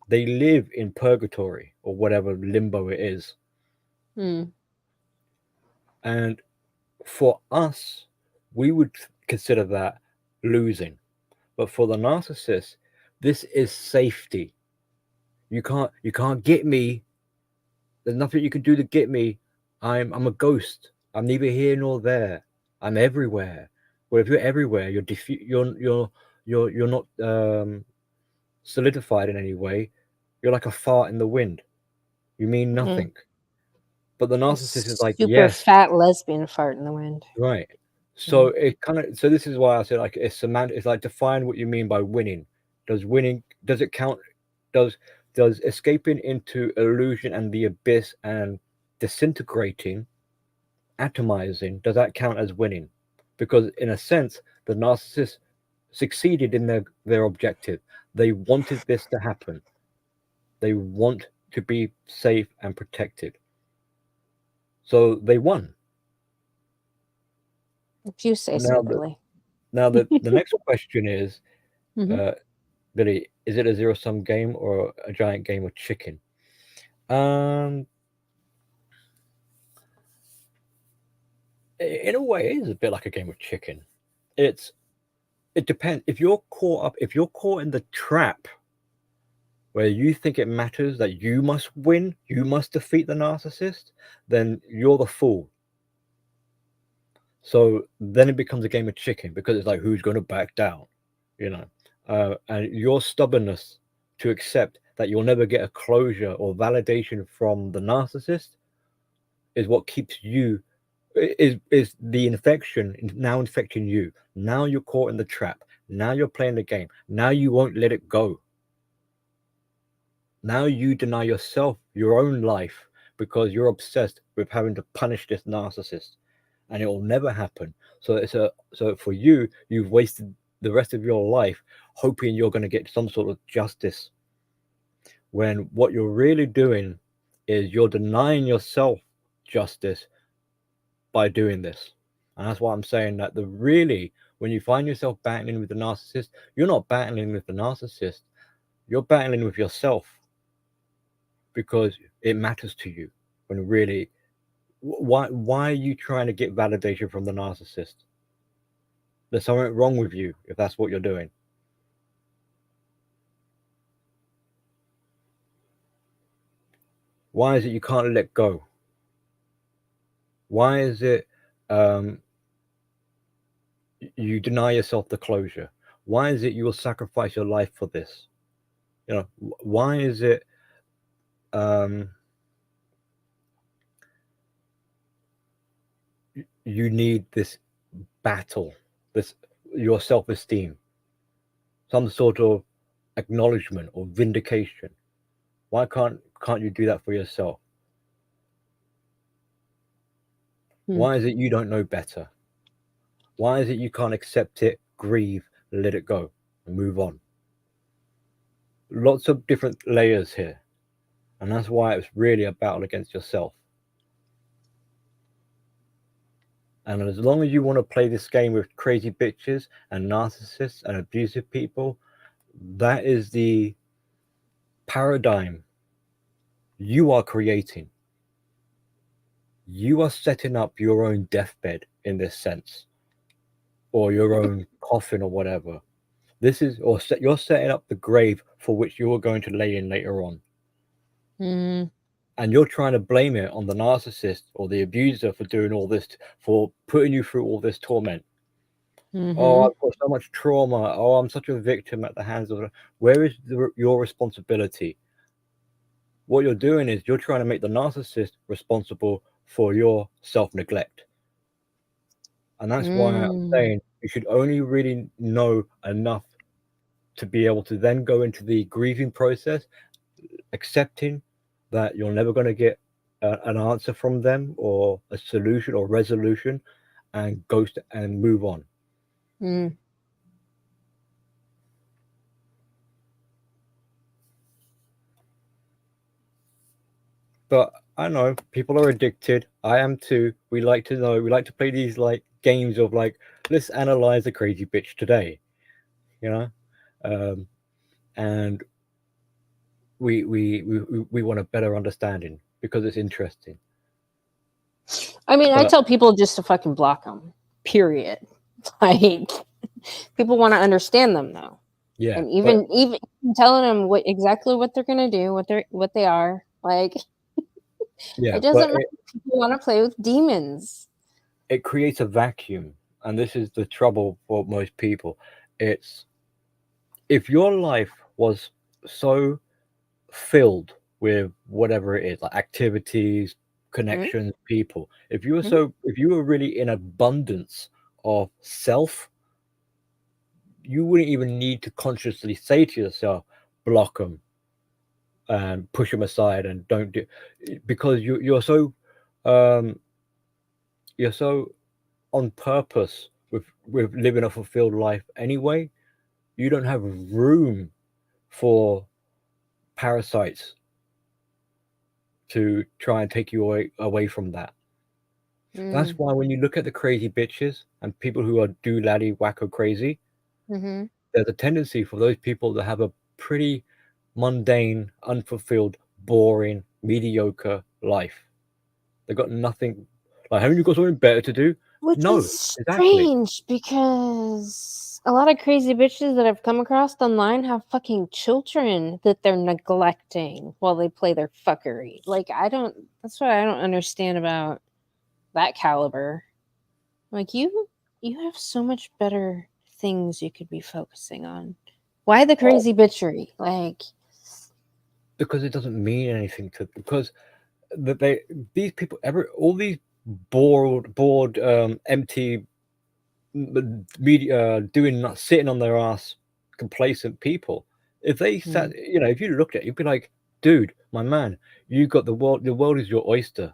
They live in purgatory or whatever limbo it is. Mm. And for us, we would consider that losing. But for the narcissist, this is safety. You can't get me. There's nothing you can do to get me. I'm a ghost. I'm neither here nor there. I'm everywhere. Well, if you're everywhere, you're not solidified in any way. You're like a fart in the wind. You mean nothing. But the narcissist is like, super yes, fat lesbian fart in the wind. right. So it kind of, so this is why I said like it's semantic. It's like define what you mean by winning. Does it count? Does escaping into illusion and the abyss and disintegrating, atomizing, does that count as winning? Because in a sense, the narcissist succeeded in their objective. They wanted this to happen. They want to be safe and protected. So they won. If you say so, Billy. Now the next question is, Mhm. Billy, is it a zero-sum game or a giant game of chicken? In a way, it is a bit like a game of chicken. It depends. If you're caught in the trap where you think it matters that you must win, you must defeat the narcissist, then you're the fool. So then it becomes a game of chicken because it's like, who's going to back down, and your stubbornness to accept that you'll never get a closure or validation from the narcissist is what keeps you, is the infection now infecting you. Now you're caught in the trap. Now you're playing the game. Now you won't let it go. Now you deny yourself your own life because you're obsessed with having to punish this narcissist, and it will never happen. So so for you, you've wasted the rest of your life hoping you're going to get some sort of justice, when what you're really doing is you're denying yourself justice by doing this. And that's why I'm saying that when you find yourself battling with the narcissist, you're not battling with the narcissist, you're battling with yourself, because it matters to you. When really, why are you trying to get validation from the narcissist? There's something wrong with you if that's what you're doing. Why is it you can't let go? Why is it you deny yourself the closure? Why is it you will sacrifice your life for this? Why is it you need this battle, this your self-esteem, some sort of acknowledgement or vindication. Why can't you do that for yourself? Why is it you don't know better? Why is it you can't accept it, grieve, let it go, and move on? Lots of different layers here. And that's why it's really a battle against yourself. And as long as you want to play this game with crazy bitches and narcissists and abusive people, that is the paradigm you are creating. You are setting up your own deathbed in this sense, or your own coffin or whatever. This is, you're setting up the grave for which you are going to lay in later on. And you're trying to blame it on the narcissist or the abuser for doing all this, for putting you through all this torment. Oh, I've got so much trauma. Oh, I'm such a victim at the hands of. Where is your responsibility? What you're doing is you're trying to make the narcissist responsible for your self-neglect. And that's why I'm saying you should only really know enough to be able to then go into the grieving process, accepting that you're never going to get an answer from them or a solution or resolution, and ghost and move on. But I know people are addicted. I am too. We like to know. We like to play these like games of like, let's analyze a crazy bitch today, you know, and we want a better understanding because it's interesting. I mean, I tell people just to fucking block them. Period. Like, people want to understand them though. Yeah. And even telling them exactly what they're gonna do, what they are, like. Yeah, it doesn't matter if people want to play with demons. It creates a vacuum, and this is the trouble for most people. It's if your life was so filled with whatever it is, like activities, connections, people. If you were really in abundance of self, you wouldn't even need to consciously say to yourself, block them and push them aside and don't do, because you're so on purpose with living a fulfilled life anyway. You don't have room for parasites to try and take you away from that. That's why when you look at the crazy bitches and people who are do-laddie wacko crazy, there's a tendency for those people to have a pretty mundane, unfulfilled, boring, mediocre life. They've got nothing. Like, haven't you got something better to do? Which is strange because a lot of crazy bitches that I've come across online have fucking children that they're neglecting while they play their fuckery. Like, that's what I don't understand about that caliber. Like, you have so much better things you could be focusing on. Why the crazy bitchery? Like, because it doesn't mean anything to, because these people, all these bored, empty media, sitting on their ass, complacent people. If they sat, if you looked at it, you'd be like, dude, my man, you got the world. The world is your oyster.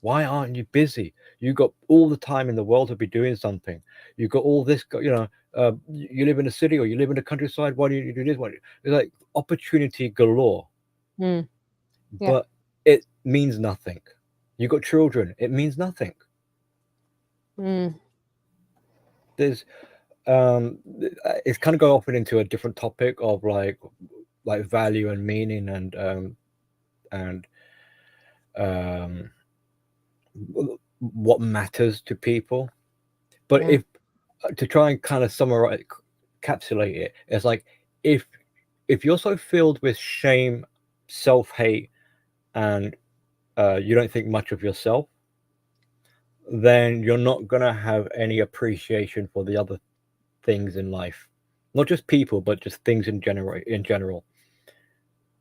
Why aren't you busy? You got all the time in the world to be doing something. You got all this, you live in a city or you live in the countryside. Why do you do this? It's like opportunity galore. Yeah. But it means nothing. You got children. It means nothing. There's, it's kind of going off into a different topic of like value and meaning and what matters to people. But if to try and kind of summarize, encapsulate it, it's like if you're so filled with shame, self-hate, and you don't think much of yourself, then you're not going to have any appreciation for the other things in life. Not just people, but just things in general.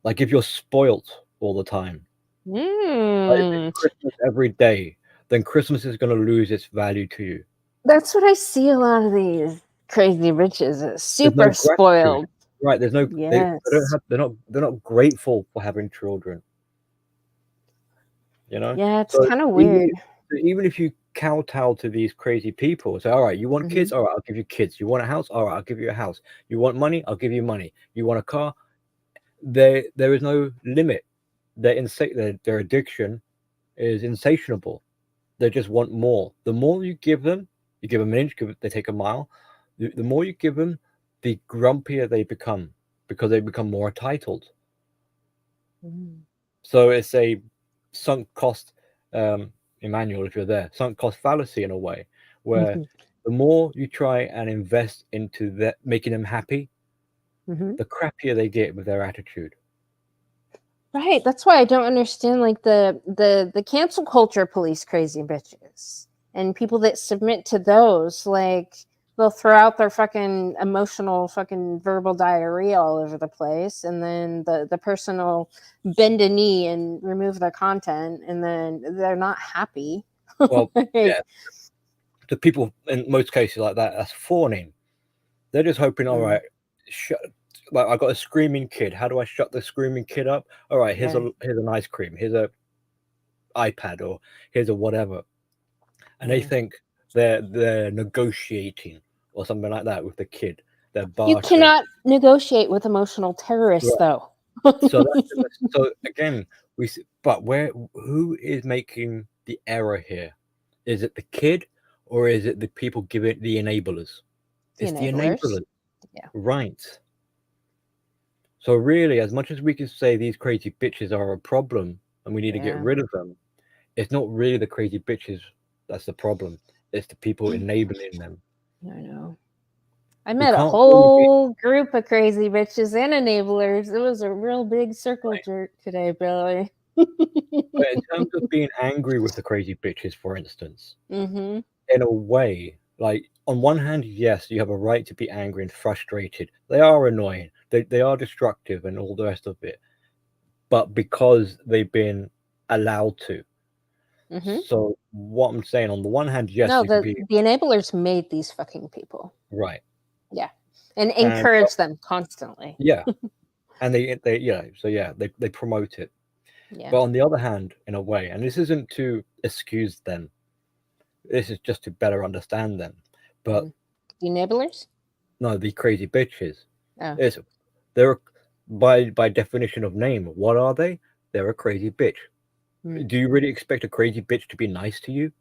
Like if you're spoilt all the time, like Christmas every day, then Christmas is going to lose its value to you. That's what I see a lot of these crazy bitches. There's no Super gratitude, spoiled. right? There's no they don't Yes. have they're not grateful for having children. You know, Yeah, it's so kind of even weird. even if you kowtow to these crazy people, say, all right, you want Hmm. kids, all right, I'll give you kids. You want a house, all right, I'll give you a house. You want money, I'll give you money. You want a car, there is no limit. Their addiction is insatiable. They just want more. The more you give them an inch, they take a mile. The more you give them, the grumpier they become because they become more entitled. Mm. So it's a sunk cost, Emmanuel, if you're there, sunk cost fallacy in a way, where Mhm. the more you try and invest into that, making them happy, Mhm. the crappier they get with their attitude. Right. That's why I don't understand like the cancel culture police crazy bitches and people that submit to those. Like they'll throw out their fucking emotional fucking verbal diarrhea all over the place, and then the person will bend a knee and remove their content, and then they're not happy. Well, Like, yeah, the people in most cases like that, that's fawning. They're just hoping, all mm, right, shut. Like I got a screaming kid. How do I shut the screaming kid up? All right, yeah. here's an ice cream. Here's a iPad or here's a whatever. And they Mm. think they're negotiating or something like that with the kid. They're You bartering. cannot negotiate with emotional terrorists, Right. though. So so again, but who is making the error here? Is it the kid or is it the people giving the enablers? The It's the enablers. enablers, Yeah. right? So really, as much as we can say these crazy bitches are a problem and we need to get Yeah. rid of them, it's not really the crazy bitches that's the problem. It's the people enabling them. I know. I We met a can't really be whole group of crazy bitches and enablers. It was a real big circle right. jerk today, Billy. But in terms of being angry with the crazy bitches, for instance, Mm-hmm. in a way, like on one hand, yes, you have a right to be angry and frustrated. They are annoying. They are destructive and all the rest of it. But because they've been allowed to. Mm-hmm. So what I'm saying, on the one hand, yes, No, you can the be the enablers made these fucking people. right. Yeah, and And encourage them constantly. yeah, and they yeah, so yeah, they promote it. Yeah. But on the other hand, in a way, and this isn't to excuse them, this is just to better understand them. But Mm. The enablers. no, the crazy bitches, Oh. is they're by definition of name, what are they? They're a crazy bitch. Mm. Do you really expect a crazy bitch to be nice to you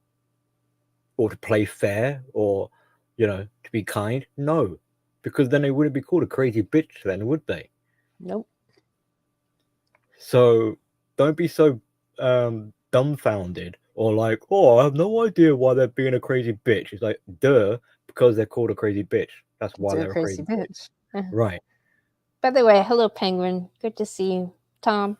or to play fair or to be kind? No, because then they wouldn't be called a crazy bitch, then would they? Nope. So don't be so dumbfounded or like, oh, I have no idea why they're being a crazy bitch. It's like, duh, because they're called a crazy bitch. That's why They're a they're a crazy crazy bitch. bitch. Right. By the way, hello, Penguin. Good to see you, Tom.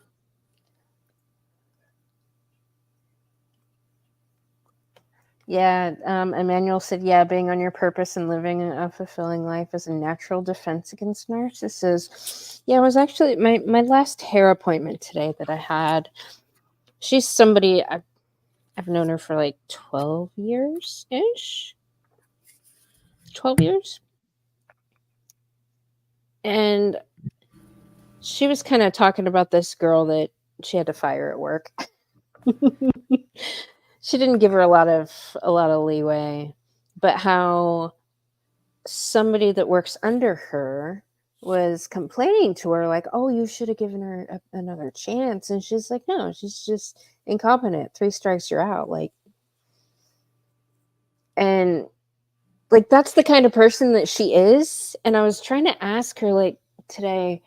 Yeah, Emmanuel said, yeah, being on your purpose and living a fulfilling life is a natural defense against narcissists. Yeah, it was actually my last hair appointment today that I had. She's somebody I've known her for like 12 years ish. 12 years. And she was kind of talking about this girl that she had to fire at work. She didn't give her a lot of leeway, but how somebody that works under her was complaining to her like, oh, you should have given her another chance, and she's like, no, she's just incompetent, 3 strikes you're out, like. And like that's the kind of person that she is. And I was trying to ask her like today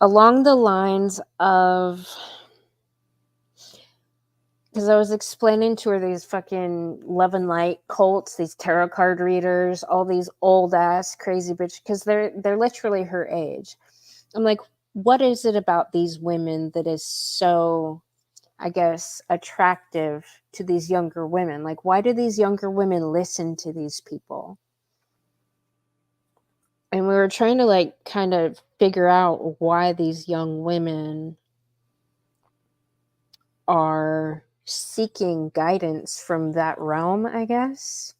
along the lines of, because I was explaining to her these fucking love and light cults, these tarot card readers, all these old ass crazy bitch, because they're literally her age. I'm like, what is it about these women that is so, I guess, attractive to these younger women? Like, why do these younger women listen to these people? And we were trying to like kind of figure out why these young women are seeking guidance from that realm, I guess.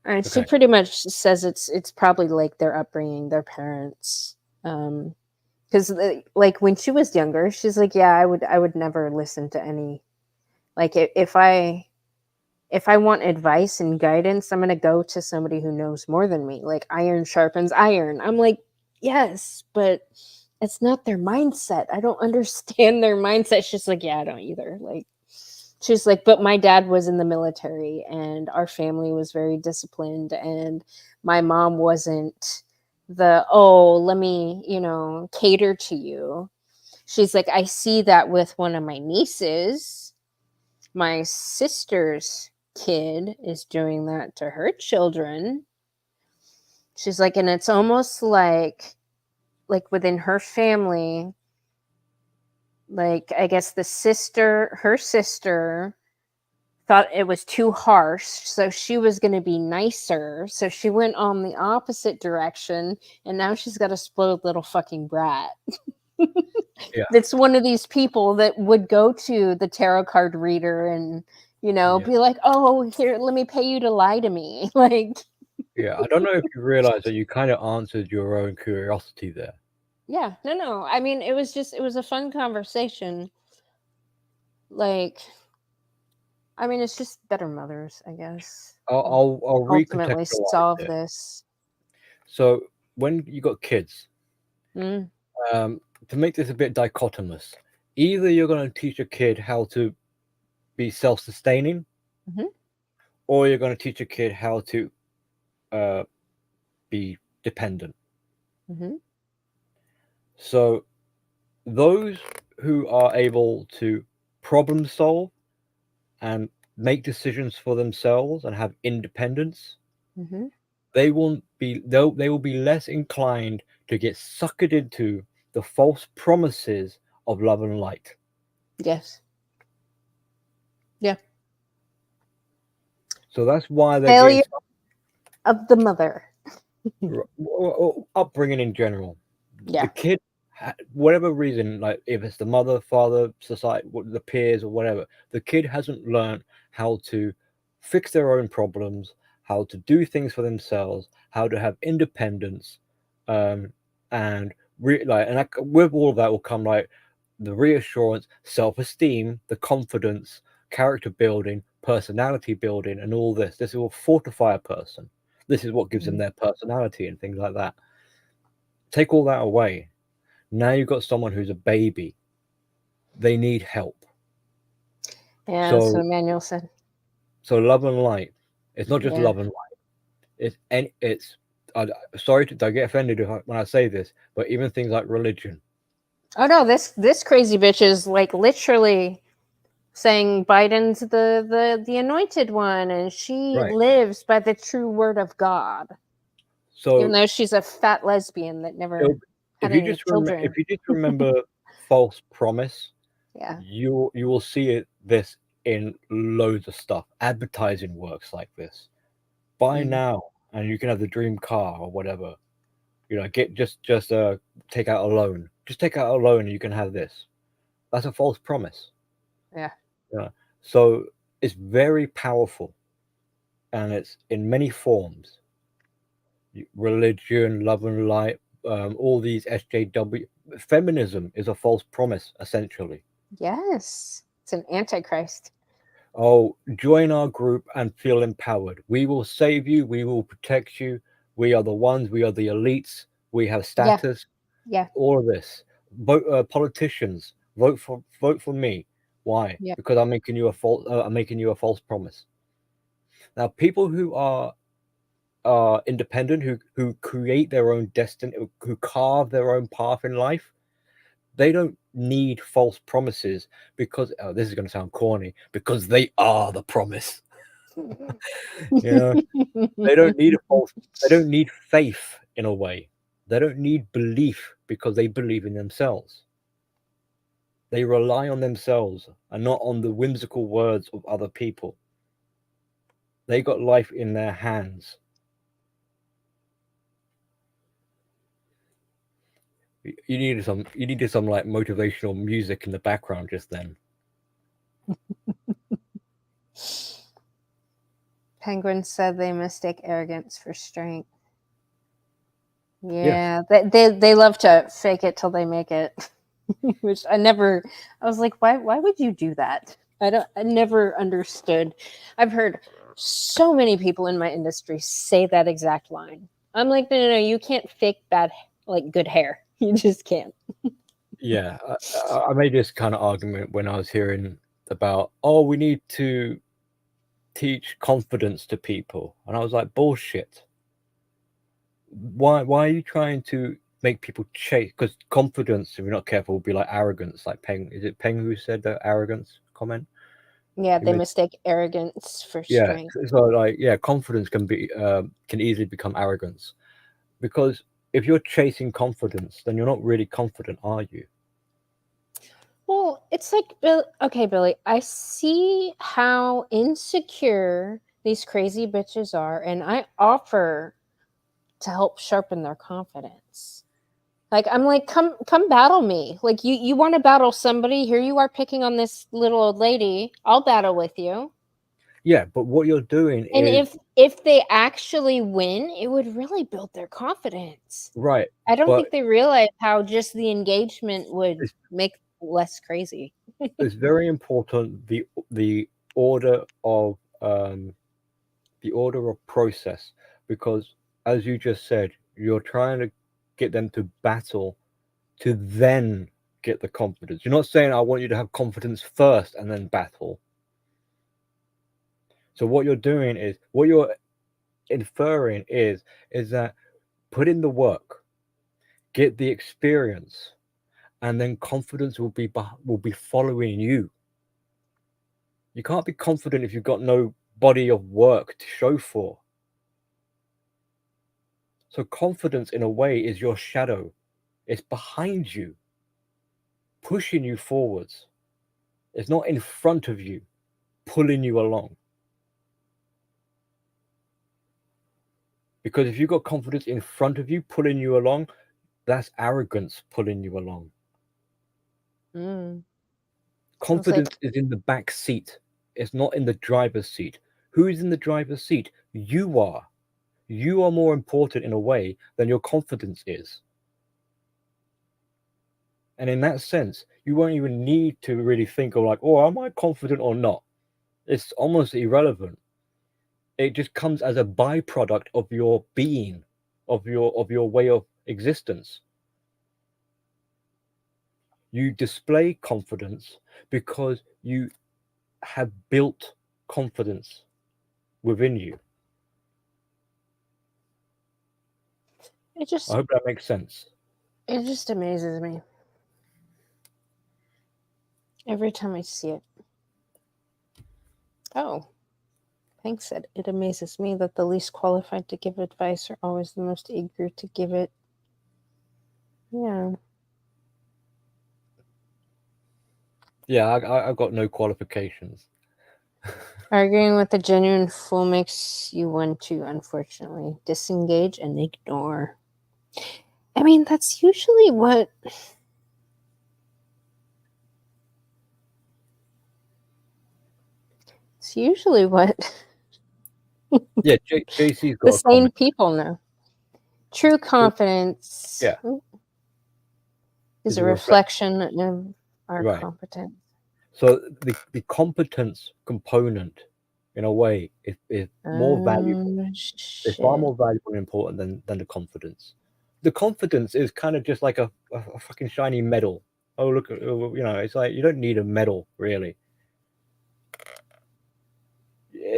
And she Okay. pretty much says it's probably like their upbringing, their parents. Because like when she was younger, she's like, yeah, I would never listen to any, like if I want advice and guidance, I'm going to go to somebody who knows more than me. Like iron sharpens iron. I'm like, yes, but it's not their mindset. I don't understand their mindset. She's like, yeah, I don't either. Like, she's like, but my dad was in the military and our family was very disciplined. And my mom wasn't oh, let me, cater to you. She's like, I see that with one of my nieces. My sister's kid is doing that to her children. She's like, and it's almost like within her family, like I guess her sister thought it was too harsh, so she was going to be nicer, so she went on the opposite direction, and now she's got a spoiled little fucking brat. Yeah. It's one of these people that would go to the tarot card reader and Yeah. be like, oh, here, let me pay you to lie to me. Like, Yeah. I don't know if you realize that you kind of answered your own curiosity there. yeah, no, I mean, it was a fun conversation. Like, I mean, it's just better mothers, I guess. I'll Ultimately recontextualize solve it. this. So when you got kids, Mm. to make this a bit dichotomous, either you're going to teach a kid how to be self-sustaining, Mhm. or you're going to teach a kid how to be dependent. Mhm. So those who are able to problem solve and make decisions for themselves and have independence, Mhm. they will be less inclined to get suckered into the false promises of love and light. Yes. Yeah. So that's why they're Failure getting of the mother. or upbringing in general. Yeah. The kid, whatever reason, like if it's the mother, father, society, the peers, or whatever, the kid hasn't learned how to fix their own problems, how to do things for themselves, how to have independence, and with all of that will come like the reassurance, self-esteem, the confidence, character building, personality building, and all this. This will fortify a person. This is what gives them Mhm. their personality and things like that. Take all that away. Now you've got someone who's a baby. They need help. Yeah, that's what So Emmanuel said. love and light. It's not just Yeah. love and light. It's. Sorry to get offended when I say this, but even things like religion. Oh no, this crazy bitch is like literally saying Biden's the anointed one, and she Right. lives by the true word of God, even So though she's a fat lesbian that never had any if children. you just remember false promise, Yeah. you will see this in loads of stuff. Advertising works like this. Buy Mm. now, and you can have the dream car or whatever. Get just take out a loan. Just take out a loan, and you can have this. That's a false promise. Yeah. Yeah. So it's very powerful, and it's in many forms. Religion, love and light, all these SJW. Feminism is a false promise, essentially. Yes. It's an antichrist. Oh, join our group and feel empowered. We will save you. We will protect you. We are the ones. We are the elites. We have Yeah. status. Yeah. All of this. Politicians, vote for me. Why? Yeah. Because I'm making you a false promise. Now, people who are independent, who create their own destiny, who carve their own path in life, they don't need false promises because this is going to sound corny, because they are the promise. They don't need they don't need faith in a way. They don't need belief because they believe in themselves. They rely on themselves and not on the whimsical words of other people. They got life in their hands. You needed some like motivational music in the background just then. Penguin said they mistake arrogance for strength. Yes. Yeah, they love to fake it till they make it. Which I was like, why would you do that? I never understood. I've heard so many people in my industry say that exact line. I'm like, no, you can't fake good hair. You just can't. Yeah, I made this kind of argument when I was hearing about, oh, we need to teach confidence to people, and I was like, bullshit. Why are you trying to make people chase? Because confidence, if you're not careful, will be like arrogance. Like Peng, is it Peng who said the arrogance comment? Yeah, He they made, mistake arrogance for yeah, strength. so like confidence can easily become arrogance, because if you're chasing confidence, then you're not really confident, are you? Well, it's like, okay, Billy, I see how insecure these crazy bitches are, and I offer to help sharpen their confidence. Like, I'm like, come battle me. Like, you want to battle somebody, here you are picking on this little old lady. I'll battle with you. Yeah, but what you're doing And is if they actually win, it would really build their confidence. right, I don't but think they realize how just the engagement would it's, make less crazy. it's very important the order of process, because as you just said, you're trying to get them to battle to then get the confidence. You're not saying I want you to have confidence first and then battle. So what you're doing is, what you're inferring is that put in the work, get the experience, and then confidence will be following you. You can't be confident if you've got no body of work to show for. So confidence in a way is your shadow. It's behind you, pushing you forwards. It's not in front of you, pulling you along. Because if you've got confidence in front of you, pulling you along, that's arrogance pulling you along. Mm. Confidence is in the back seat. It's not in the driver's seat. Who is in the driver's seat? You are. You are more important in a way than your confidence is. And in that sense, you won't even need to really think of like, oh, am I confident or not? It's almost irrelevant. It just comes as a byproduct of your being, of your way of existence. You display confidence because you have built confidence within you. It just I hope that makes sense. it just amazes me every time I see it. Oh, Hank said, it amazes me that the least qualified to give advice are always the most eager to give it. Yeah. Yeah, I've got no qualifications. Arguing with a genuine fool makes you want to, unfortunately, disengage and ignore. I mean, that's usually what. It's usually what Yeah, JC's got the a same comment. people know. True confidence Yeah. is a reflection of our Right. competence. So the competence component, in a way, is more valuable. It's far more valuable and important than the confidence. The confidence is kind of just like a fucking shiny medal. Oh, look, it's like you don't need a medal, really.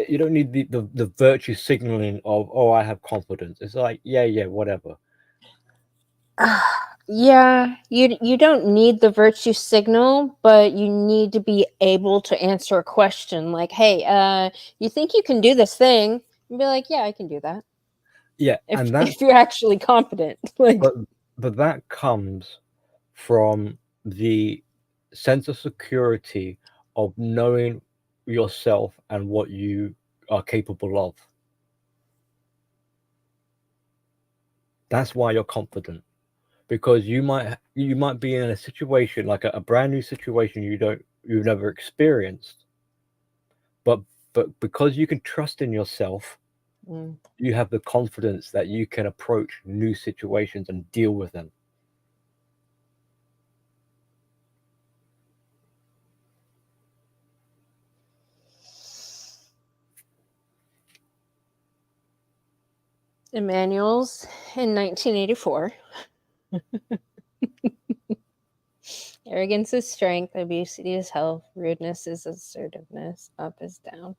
You don't need the virtue signaling of, oh, I have confidence. It's like, yeah, whatever. Yeah, you don't need the virtue signal, but you need to be able to answer a question like, "Hey, you think you can do this thing?" And be like, "Yeah, I can do that." Yeah, If you're actually confident, like, but that comes from the sense of security of knowing yourself and what you are capable of. That's why you're confident, because you might be in a situation like a brand new situation you've never experienced, but But because you can trust in yourself, you have the confidence that you can approach new situations and deal with them. Emmanuel's in 1984. Arrogance is strength, obesity is health, rudeness is assertiveness, up is down.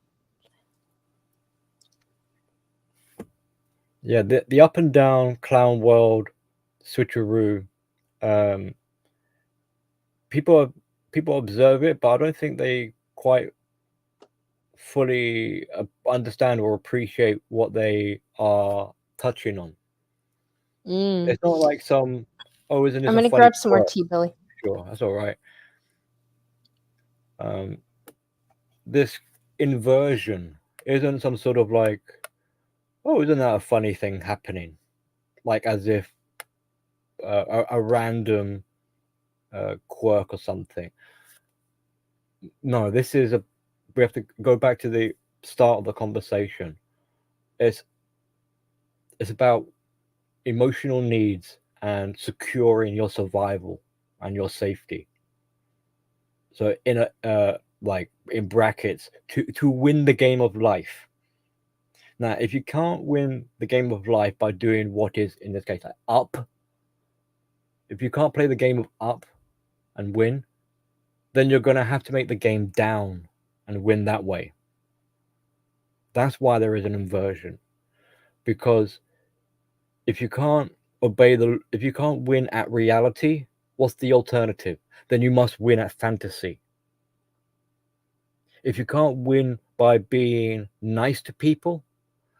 Yeah, the up and down, clown world, switcheroo. People observe it, but I don't think they quite fully understand or appreciate what they are touching on. It's not like some, oh, isn't this I'm a gonna funny grab some more quirk? tea, Billy. Sure, that's all right. This inversion isn't some sort of like, oh, isn't that a funny thing happening? Like as if a random quirk or something. No, this is we have to go back to the start of the conversation. It's about emotional needs and securing your survival and your safety. So in a like in brackets, to win the game of life. Now, if you can't win the game of life by doing what is in this case like up, if you can't play the game of up and win, then you're going to have to make the game down and win that way. That's why there is an inversion, because if you can't if you can't win at reality, what's the alternative? Then you must win at fantasy. If you can't win by being nice to people,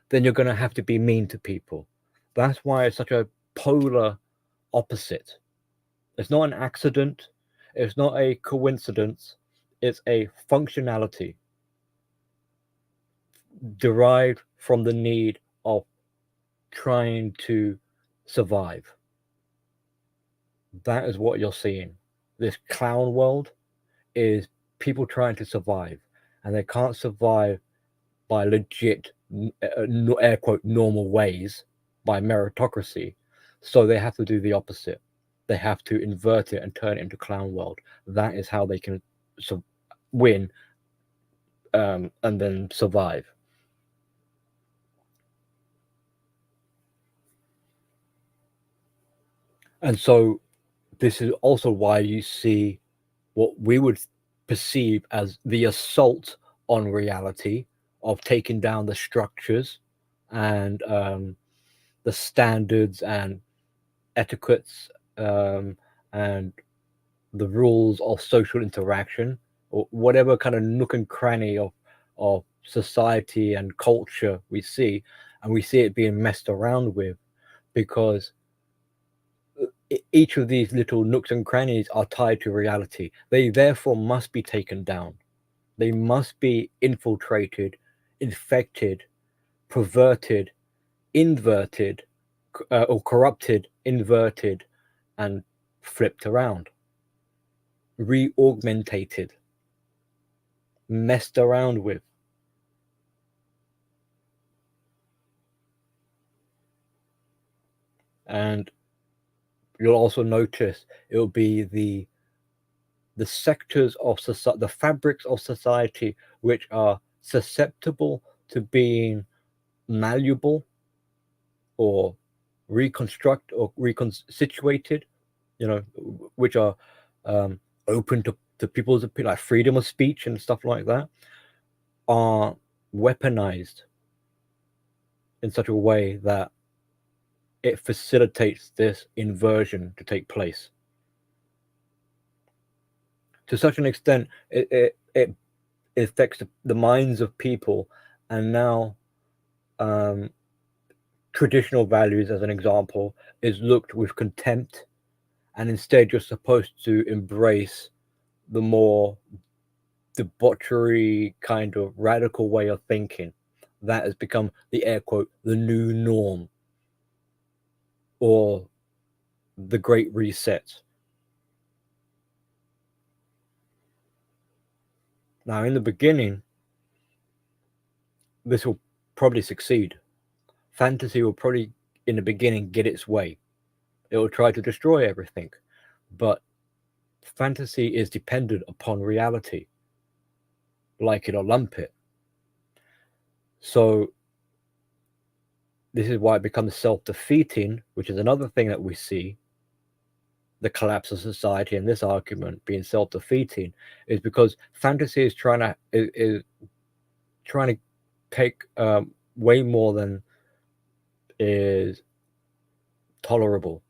then you're going to have to be mean to people. That's why it's such a polar opposite. It's not an accident. It's not a coincidence. It's a functionality derived from the need of trying to survive. That is what you're seeing. This clown world is people trying to survive, and they can't survive by legit, air quote, normal ways, by meritocracy. So they have to do the opposite. They have to invert it and turn it into clown world. That is how they can win and then survive. And so this is also why you see what we would perceive as the assault on reality of taking down the structures and the standards and etiquettes and the rules of social interaction, or whatever kind of nook and cranny of society and culture we see, and we see it being messed around with, because each of these little nooks and crannies are tied to reality. They therefore must be taken down. They must be infiltrated, infected, perverted, inverted, or corrupted, inverted, and flipped around, re-augmentated, messed around with. And you'll also notice it will be the sectors of society, the fabrics of society, which are susceptible to being malleable or reconstruct or reconstituted, which are open to people's like freedom of speech and stuff like that, are weaponized in such a way that it facilitates this inversion to take place. To such an extent, it affects the minds of people, and now traditional values, as an example, is looked with contempt, and instead you're supposed to embrace the more debauchery kind of radical way of thinking that has become the air quote the new norm, or the Great Reset. Now, in the beginning, this will probably succeed. Fantasy will probably, in the beginning, get its way. It will try to destroy everything, but fantasy is dependent upon reality, like it or lump it. So this is why it becomes self-defeating, which is another thing that we see. The collapse of society and this argument being self-defeating is because fantasy is trying to take way more than is tolerable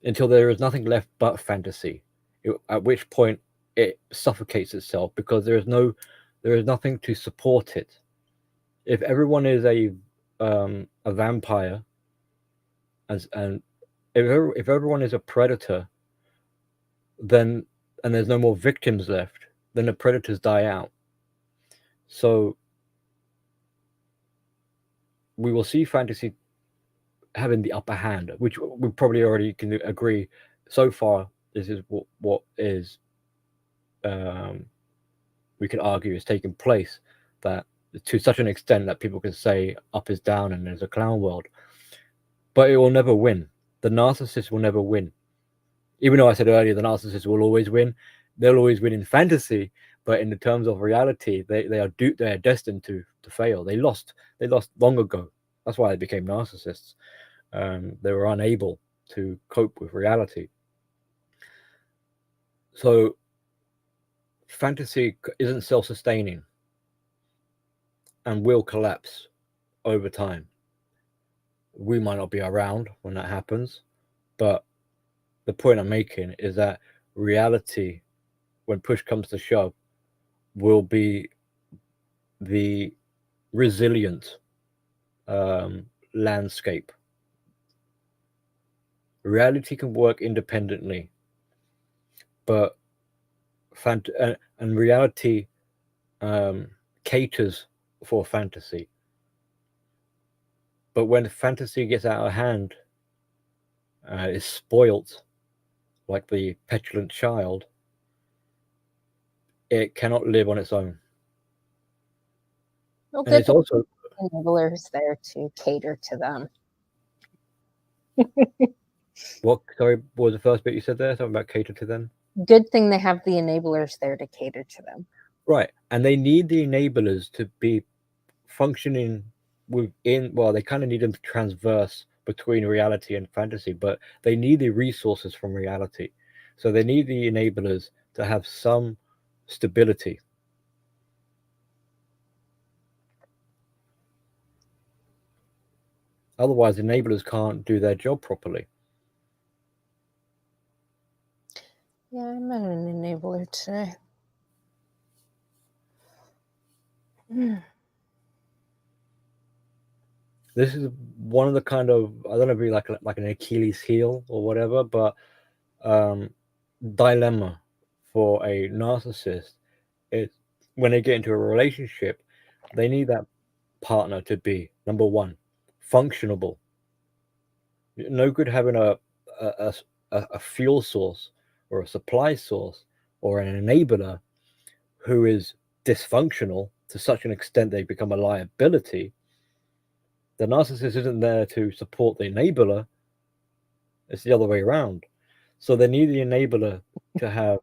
until there is nothing left but fantasy, at which point it suffocates itself because there is nothing to support it. If everyone is a vampire, and if everyone is a predator, then and there's no more victims left, then the predators die out. So we will see fantasy having the upper hand, which we probably already can agree so far. This is what is we could argue is taking place, that to such an extent that people can say up is down and there's a clown world, but it will never win. The narcissist will never win. Even though I said earlier the narcissist will always win, they'll always win in fantasy, but in the terms of reality, they are destined to fail. They lost long ago. That's why they became narcissists. They were unable to cope with reality. So fantasy isn't self-sustaining and will collapse over time. We might not be around when that happens, but the point I'm making is that reality, when push comes to shove, will be the resilient landscape. Reality can work independently, but and reality caters for fantasy. But when fantasy gets out of hand, is spoilt like the petulant child, it cannot live on its own. Well, And it's also enablers there to cater to them. what was the first bit you said there? Something about cater to them? Good thing they have the enablers there to cater to them. Right. And they need the enablers to be functioning within, well, they kind of need them to transverse between reality and fantasy, but they need the resources from reality. So they need the enablers to have some stability. Otherwise, enablers can't do their job properly. Yeah, I met an enabler today. This is one of the kind of, I don't know if it'd be like an Achilles heel or whatever, but dilemma for a narcissist is when they get into a relationship, they need that partner to be, number one, functionable. No good having a fuel source or a supply source or an enabler who is dysfunctional to such an extent they become a liability. The narcissist isn't there to support the enabler. It's the other way around. So they need the enabler to have,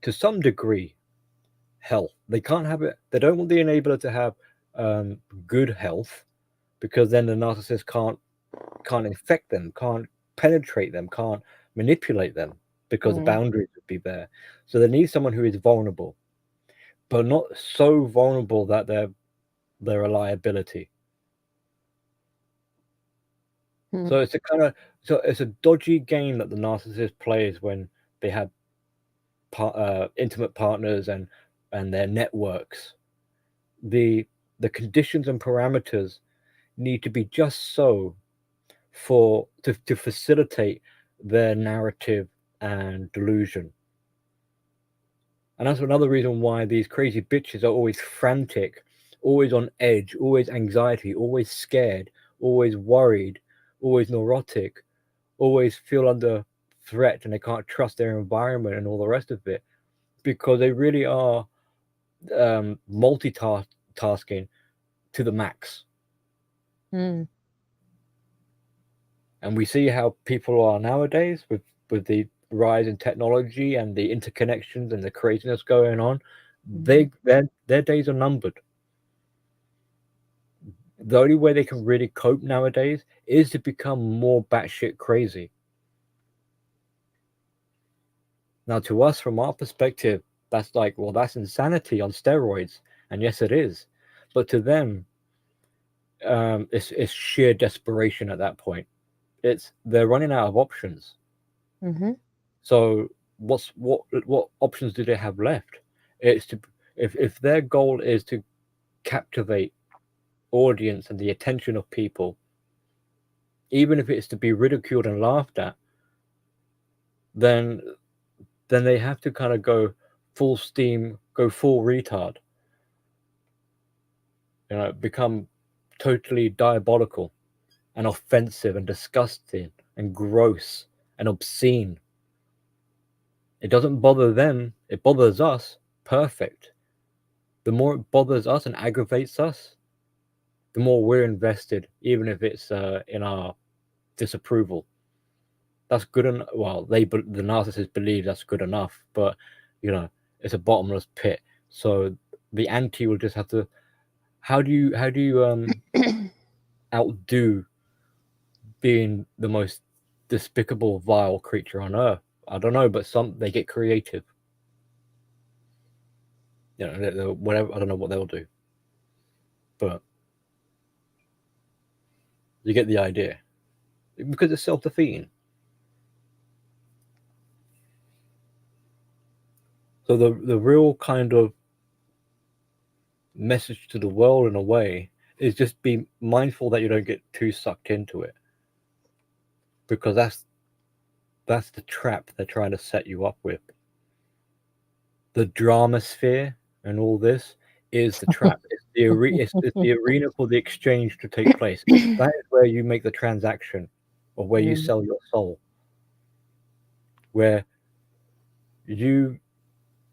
to some degree, health. They can't have it. They don't want the enabler to have good health, because then the narcissist can't infect them, can't penetrate them, can't manipulate them, because the boundaries would be there. So they need someone who is vulnerable, but not so vulnerable that they're a liability. So it's a dodgy game that the narcissist plays when they have intimate partners and their networks. The conditions and parameters need to be just so to facilitate their narrative and delusion. And that's another reason why these crazy bitches are always frantic, always on edge, always anxiety, always scared, always worried, always neurotic, always feel under threat, and they can't trust their environment and all the rest of it, because they really are multitasking to the max. Mm. And we see how people are nowadays with the rise in technology and the interconnections and the craziness going on. Their days are numbered. The only way they can really cope nowadays is to become more batshit crazy. Now, to us, from our perspective, that's like, well, that's insanity on steroids, and yes, it is. But to them, it's sheer desperation at that point. They're running out of options. Mm-hmm. So what options do they have left? It's to if their goal is to captivate audience and the attention of people, even if it's to be ridiculed and laughed at, then they have to kind of go full steam, go full retard. You know, become totally diabolical and offensive and disgusting and gross and obscene. It doesn't bother them, it bothers us. Perfect. The more it bothers us and aggravates us, the more we're invested, even if it's in our disapproval. That's good enough. Well, the narcissist believe that's good enough, but you know, it's a bottomless pit. So the anti will just have to. How do you outdo being the most despicable, vile creature on earth? I don't know, but they get creative. You know, whatever. I don't know what they'll do, but you get the idea, because it's self-defeating. So the real kind of message to the world, in a way, is just be mindful that you don't get too sucked into it, because that's the trap they're trying to set you up with. The drama sphere and all this is the trap. It's the arena for the exchange to take place. That is where you make the transaction, or where you sell your soul, where you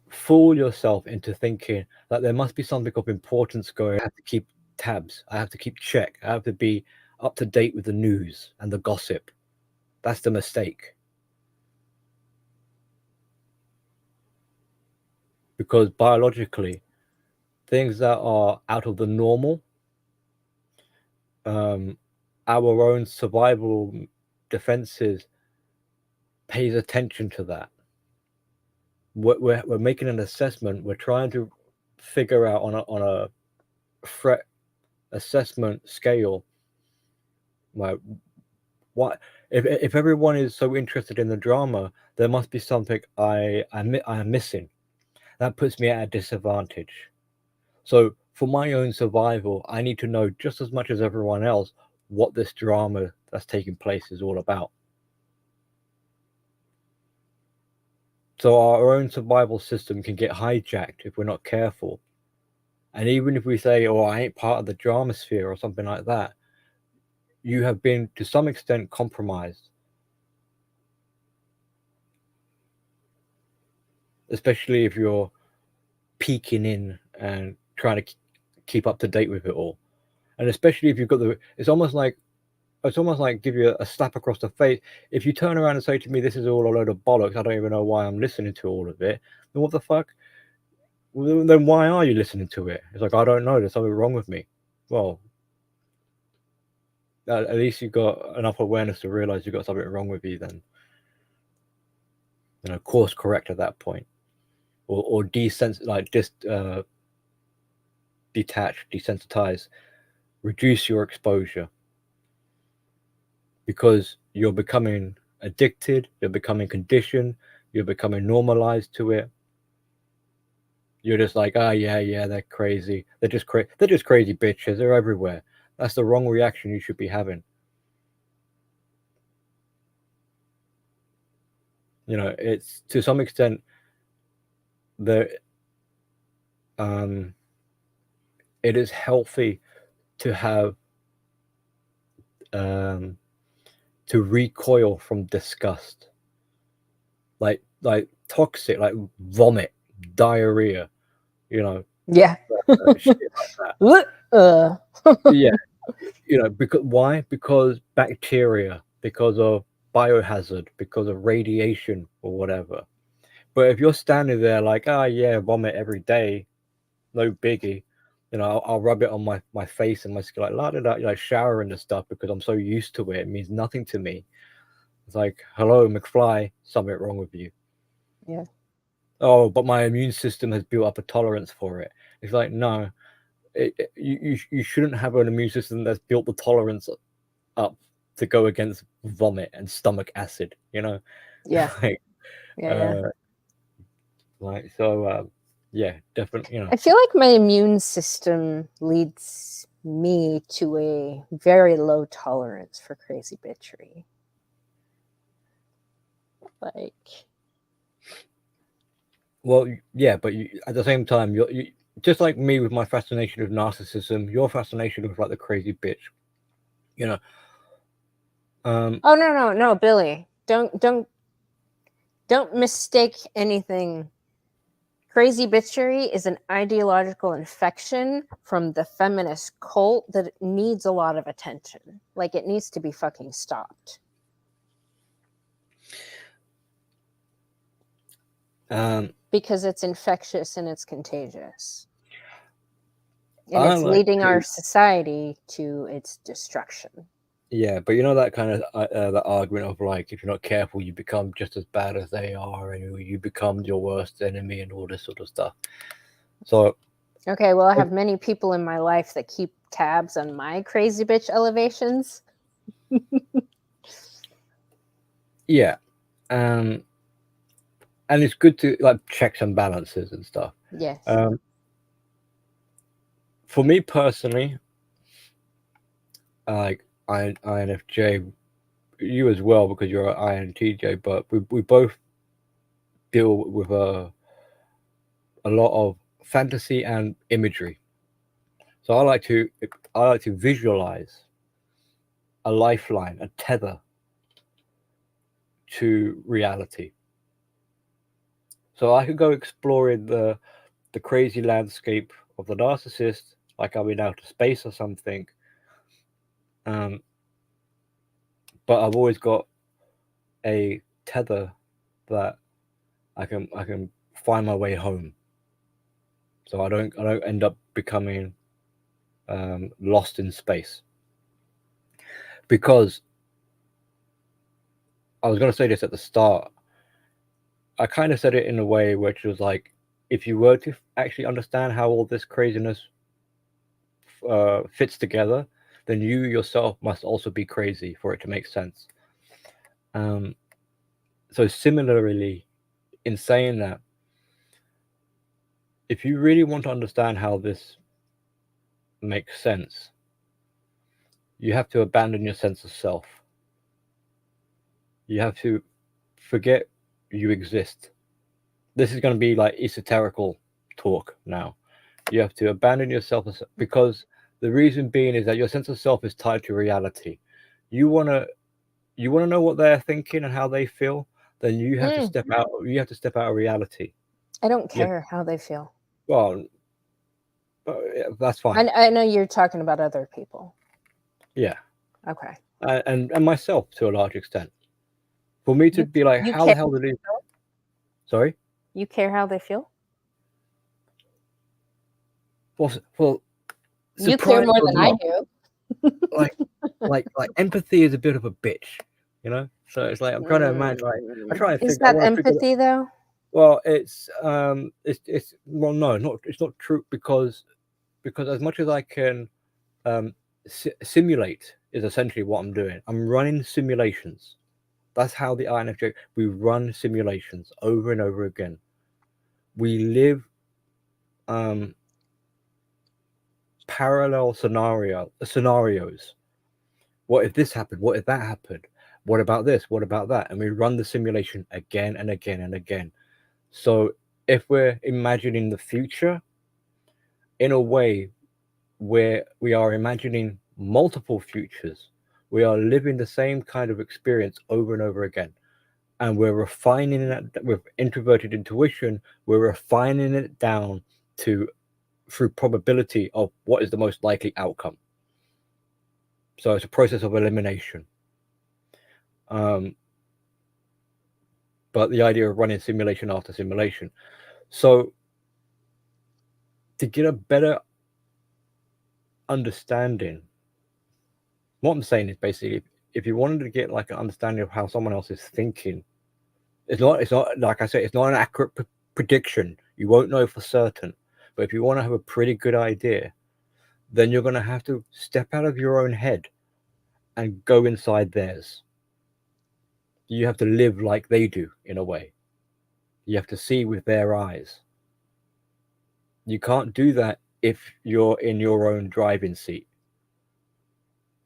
fool yourself into thinking that there must be something of importance going. I have to keep tabs. I have to keep check. I have to be up to date with the news and the gossip. That's the mistake. Because biologically, things that are out of the normal, our own survival defenses pays attention to that. We're making an assessment. We're trying to figure out on a threat assessment scale, like, what if everyone is so interested in the drama, there must be something I am missing. That puts me at a disadvantage. So for my own survival, I need to know just as much as everyone else what this drama that's taking place is all about. So our own survival system can get hijacked if we're not careful. And even if we say, oh, I ain't part of the drama sphere or something like that, you have been to some extent compromised. Especially if you're peeking in and trying to keep up to date with it all. And especially if you've got it's almost like give you a slap across the face. If you turn around and say to me, this is all a load of bollocks, I don't even know why I'm listening to all of it, then what the fuck? Well, then why are you listening to it? It's like, I don't know, there's something wrong with me. Well, at least you've got enough awareness to realize you've got something wrong with you, then, you know, course correct at that point. Or detach, desensitize, reduce your exposure, because you're becoming addicted, you're becoming conditioned, you're becoming normalized to it. You're just like, yeah, they're crazy. They're just crazy bitches. They're everywhere. That's the wrong reaction you should be having. You know, it's to some extent it is healthy to have to recoil from disgust, like toxic, like vomit, diarrhea, you know. Yeah. Shit like that. Yeah, because why? Because bacteria, because of biohazard, because of radiation or whatever. But if you're standing there like, yeah, vomit every day, no biggie. I'll rub it on my face and my skin, like, la da da, showering and stuff, because I'm so used to it. It means nothing to me. It's like, hello, McFly, something wrong with you. Yeah. Oh, but my immune system has built up a tolerance for it. It's like, no, you shouldn't have an immune system that's built the tolerance up to go against vomit and stomach acid. Yeah. Like, Yeah. yeah, definitely. I feel like my immune system leads me to a very low tolerance for crazy bitchery. Like, well, yeah, but at the same time, you just like me with my fascination with narcissism, your fascination with like the crazy bitch. oh no, Billy, don't mistake anything. Crazy bitchery is an ideological infection from the feminist cult that needs a lot of attention. Like, it needs to be fucking stopped. Because it's infectious and it's contagious. And it's leading our society to its destruction. Yeah, but that kind of that argument of like, if you're not careful, you become just as bad as they are, and you become your worst enemy, and all this sort of stuff. So, okay, well, I have many people in my life that keep tabs on my crazy bitch elevations. Yeah, and it's good to like checks and balances and stuff. Yes. For me personally, like INFJ, you as well, because you're an INTJ, but we both deal with a lot of fantasy and imagery. So I like to visualize a lifeline, a tether to reality. So I could go exploring the crazy landscape of the narcissist, like I've been out to space or something. But I've always got a tether that I can find my way home. So I don't end up becoming lost in space. Because I was going to say this at the start, I kind of said it in a way which was like, if you were to actually understand how all this craziness fits together, then you yourself must also be crazy for it to make sense. So similarly, in saying that, if you really want to understand how this makes sense, you have to abandon your sense of self. You have to forget you exist. This is going to be like esoterical talk now. You have to abandon yourself, because the reason being is that your sense of self is tied to reality. You want to know what they're thinking and how they feel, then you have to step out. You have to step out of reality. I don't care how they feel. Well, that's fine. I know you're talking about other people. Yeah. Okay. And myself to a large extent. For me to be like, how the hell did he? Sorry. You care how they feel? Well, you care more than I do. like empathy is a bit of a bitch, So it's like I'm trying to imagine. Like, I try to Is that empathy though? Well, it's well, no, it's not true, because as much as I can simulate is essentially what I'm doing. I'm running simulations. That's how the INFJ, we run simulations over and over again. We live parallel scenarios. What if this happened? What if that happened? What about this? What about that? And we run the simulation again and again and again. So if we're imagining the future in a way where we are imagining multiple futures, we are living the same kind of experience over and over again. And we're refining that with introverted intuition, we're refining it down to through probability of what is the most likely outcome. So it's a process of elimination. But the idea of running simulation after simulation. So to get a better understanding, what I'm saying is basically, if you wanted to get like an understanding of how someone else is thinking, it's not like I said, it's not an accurate prediction. You won't know for certain. But if you want to have a pretty good idea, then you're going to have to step out of your own head and go inside theirs. You have to live like they do in a way. You have to see with their eyes. You can't do that if you're in your own driving seat.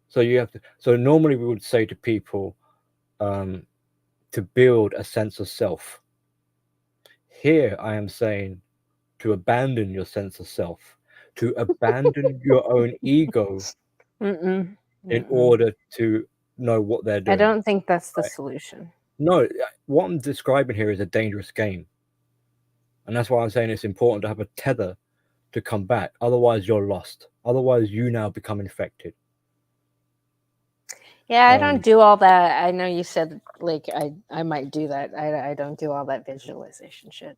So you have to. So normally we would say to people to build a sense of self. Here I am saying to abandon your sense of self, to abandon your own ego in order to know what they're doing. I don't think that's the right? solution. No, what I'm describing here is a dangerous game. And that's why I'm saying it's important to have a tether to come back. Otherwise, you're lost. Otherwise, you now become infected. Yeah, I don't do all that. I know you said like I might do that. I don't do all that visualization shit.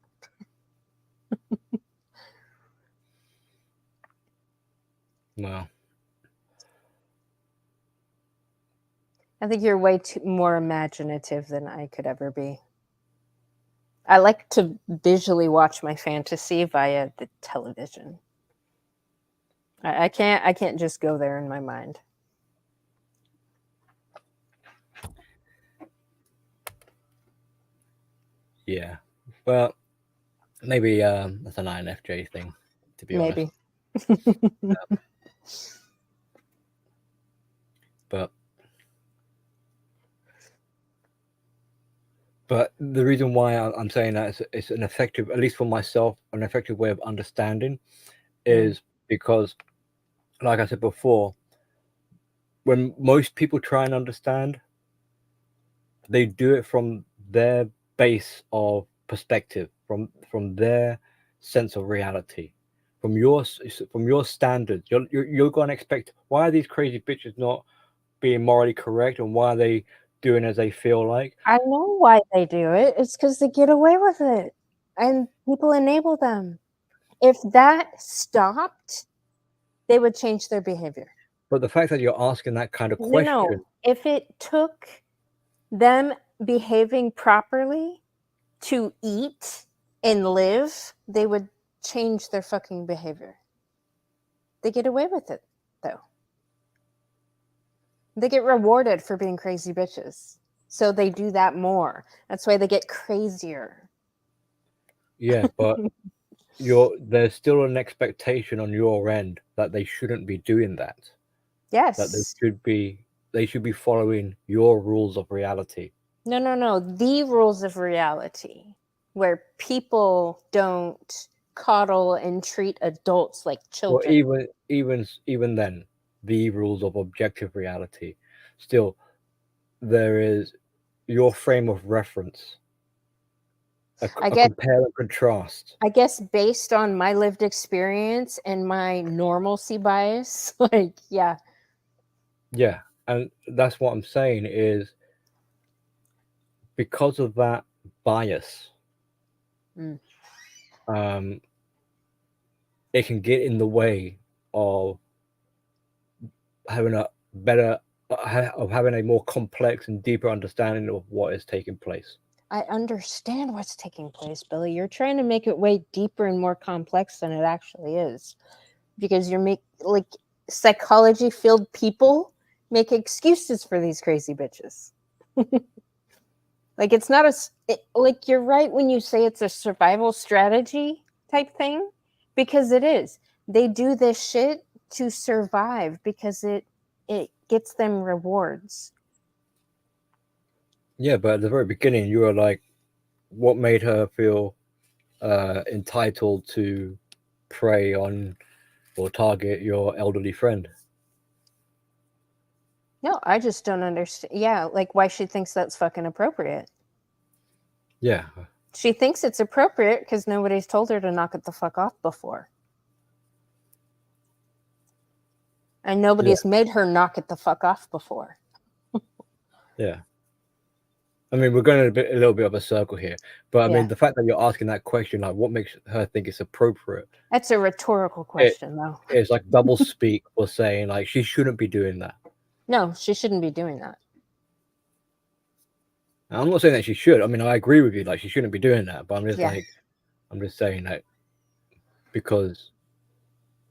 Well, I think you're way more imaginative than I could ever be. I like to visually watch my fantasy via the television. I can't just go there in my mind. yeah. Well, maybe that's an INFJ thing, to be honest. Maybe. But the reason why I'm saying that is it's an effective, at least for myself, an effective way of understanding is because, like I said before, when most people try and understand, they do it from their base of perspective, from their sense of reality, from your standards. You're going to expect, why are these crazy bitches not being morally correct, and why are they doing as they feel like? I know why they do it. It's because they get away with it, and people enable them. If that stopped, they would change their behavior. But the fact that you're asking that kind of question, No, if it took them behaving properly to eat and live, they would change their fucking behavior. They get away with it, though. They get rewarded for being crazy bitches. So they do that more. That's why they get crazier. yeah, but there's still an expectation on your end that they shouldn't be doing that. Yes. That they should be following your rules of reality. No. The rules of reality, where people don't coddle and treat adults like children. Or even then, the rules of objective reality. Still, there is your frame of reference. A compare and contrast. I guess based on my lived experience and my normalcy bias, like, yeah. Yeah, and that's what I'm saying is because of that bias, it can get in the way of having a better, of having a more complex and deeper understanding of what is taking place. I understand what's taking place, Billy. You're trying to make it way deeper and more complex than it actually is, because you're like psychology filled people make excuses for these crazy bitches. Like, it's not like, you're right when you say it's a survival strategy type thing, because it is. They do this shit to survive because it gets them rewards. Yeah, but at the very beginning, you were like, what made her feel entitled to prey on or target your elderly friend? No, I just don't understand. Yeah, like why she thinks that's fucking appropriate. Yeah. She thinks it's appropriate because nobody's told her to knock it the fuck off before. And nobody's made her knock it the fuck off before. Yeah. I mean, we're going a little bit of a circle here, but I mean, the fact that you're asking that question, like, what makes her think it's appropriate? That's a rhetorical question, though. It's like double speak for saying, like, she shouldn't be doing that. No, she shouldn't be doing that. And I'm not saying that she should. I mean, I agree with you, like, she shouldn't be doing that. But I'm just I'm just saying that because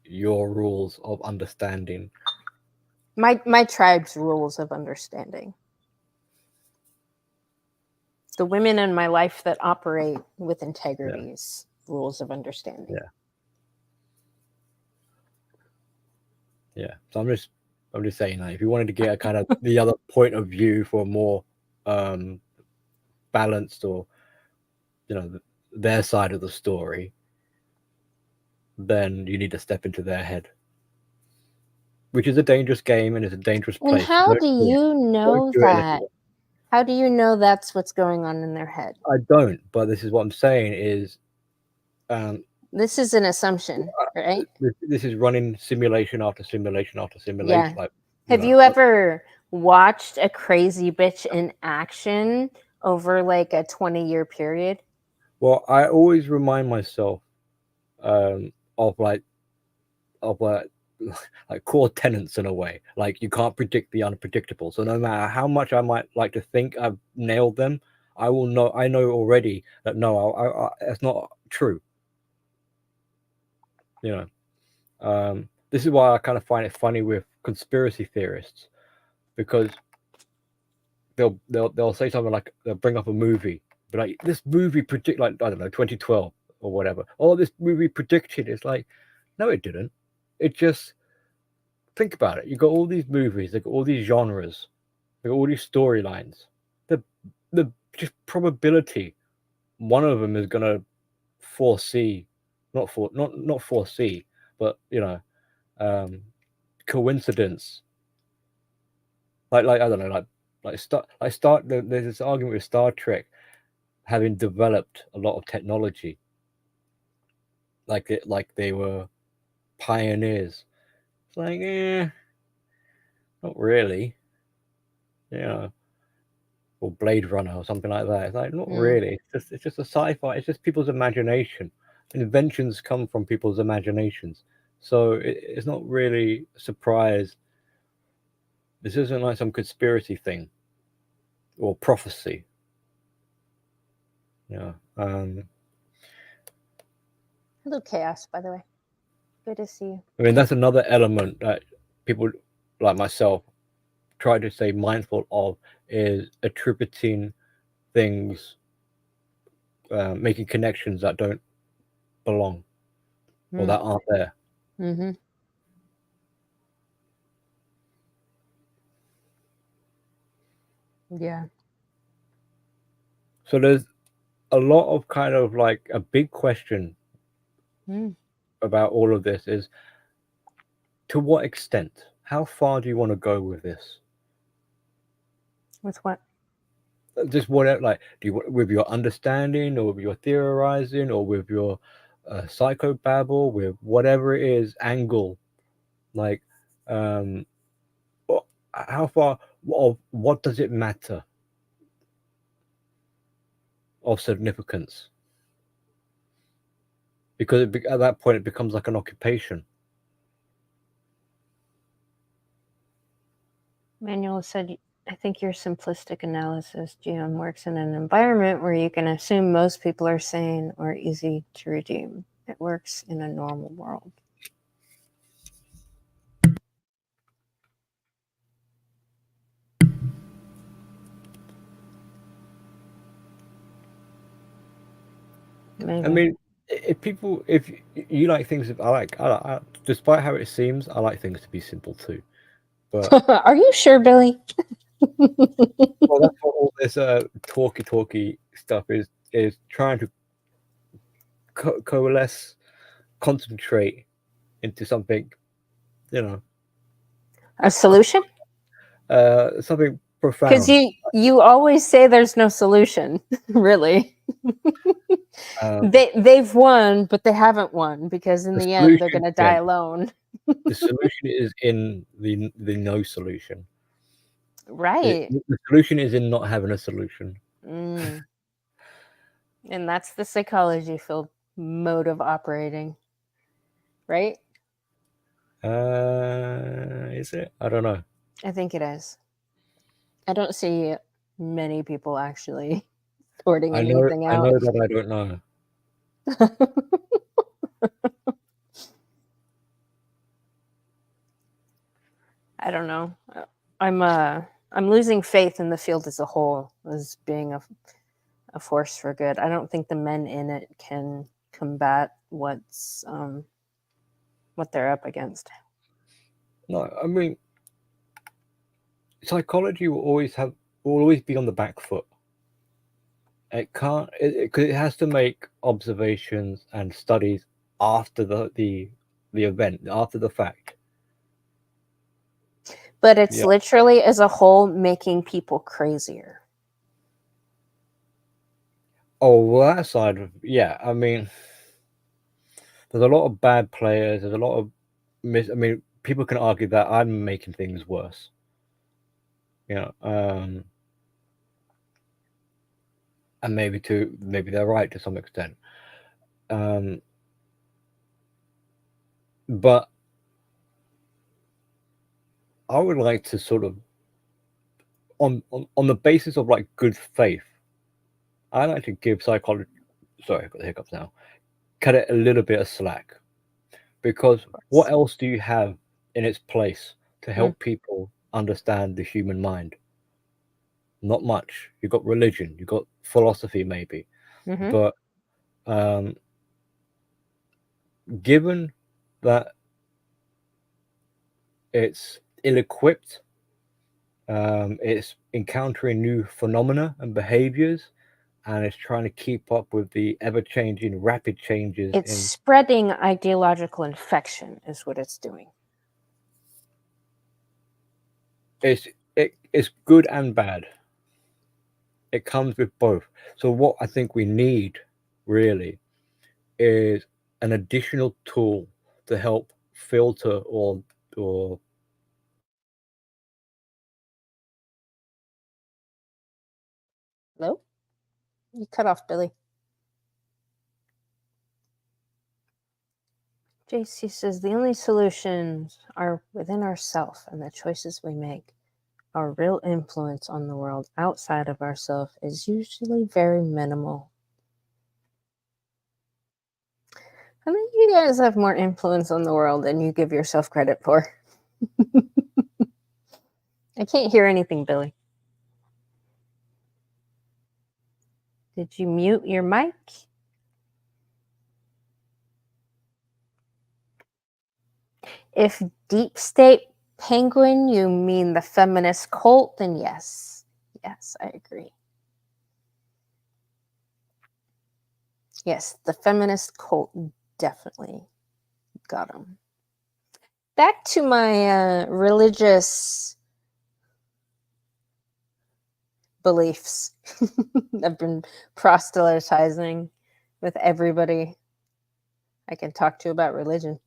your rules of understanding. My tribe's rules of understanding. The women in my life that operate with integrity's rules of understanding. Yeah. So I'm just saying, like, if you wanted to get a kind of the other point of view for more balanced, or their side of the story, then you need to step into their head, which is a dangerous game and it's a dangerous place. And how do you know that? How do you know that's what's going on in their head? I don't, but this is what I'm saying is this is an assumption, right? This is running simulation after simulation after simulation. Yeah. Have you ever watched a crazy bitch in action over like a 20-year period? Well, I always remind myself of core tenets in a way. Like, you can't predict the unpredictable. So no matter how much I might like to think I've nailed them, I know already that no, that's not true. This is why I kind of find it funny with conspiracy theorists, because they'll say something like, they'll bring up a movie, but like, this movie predict, like, I don't know, 2012 or whatever. Oh, this movie predicted. It's like, no, it didn't. It just, think about it. You got all these movies, they got all these genres, they got all these storylines. The just probability one of them is gonna foresee, not foresee, but coincidence. Like I don't know, there's this argument with Star Trek having developed a lot of technology, like they were pioneers. It's like, not really, or Blade Runner or something like that. It's like, not really. It's just a sci-fi. It's just people's imagination. Inventions come from people's imaginations, so it's not really a surprise. This isn't like some conspiracy thing or prophecy. Hello, Chaos, by the way. Good to see you. I mean, that's another element that people like myself try to stay mindful of, is attributing things, making connections that don't belong or that aren't there. Mm-hmm. Yeah. So there's a lot of kind of like a big question about all of this is, to what extent? How far do you want to go with this? With what? Just whatever, like, do you want with your understanding, or with your theorizing, or with your psychobabble, with whatever it is, angle, like, how far of what does it matter of significance? Because at that point it becomes like an occupation. Manuel said, I think your simplistic analysis, GM, works in an environment where you can assume most people are sane or easy to redeem. It works in a normal world. Maybe. I mean, if you like things, I despite how it seems, I like things to be simple too. But are you sure, Billy? Well, that's what all this talky stuff is trying to coalesce, concentrate into something, a solution, something profound. Because you always say there's no solution, really. They've won, but they haven't won, because in the end they're going to die alone. The solution is in the no solution. Right. The solution is in not having a solution. Mm. And that's the psychology field mode of operating, right? Is it? I don't know. I think it is. I don't see many people actually sorting I know anything I out. know that I don't know. I don't know. I'm losing faith in the field as a whole as being a force for good. I don't think the men in it can combat what they're up against. No, I mean, psychology will always be on the back foot. It can't, because it has to make observations and studies after the event, after the fact. But it's Yeah. literally as a whole making people crazier. Oh, well, that side of, yeah. I mean, there's a lot of bad players. There's a lot of I mean, people can argue that I'm making things worse. You know, and maybe they're right to some extent. But I would like to sort of on the basis of like good faith, I like to give psychology, sorry, I've got the hiccups now, cut it a little bit of slack. Because what else do you have in its place to help people understand the human mind? Not much. You've got religion, you've got philosophy maybe. Mm-hmm. But given that it's ill-equipped, it's encountering new phenomena and behaviors, and it's trying to keep up with the ever-changing, rapid changes It's in. spreading ideological infection is what it's doing. It's good and bad. It comes with both. So what I think we need really is an additional tool to help filter or Nope. You cut off, Billy. JC says the only solutions are within ourselves and the choices we make. Our real influence on the world outside of ourselves is usually very minimal. I think you guys have more influence on the world than you give yourself credit for. I can't hear anything, Billy. Did you mute your mic? If deep state penguin, you mean the feminist cult, then yes. Yes, I agree. Yes, the feminist cult definitely got him. Back to my religious beliefs. I've been proselytizing with everybody I can talk to about religion.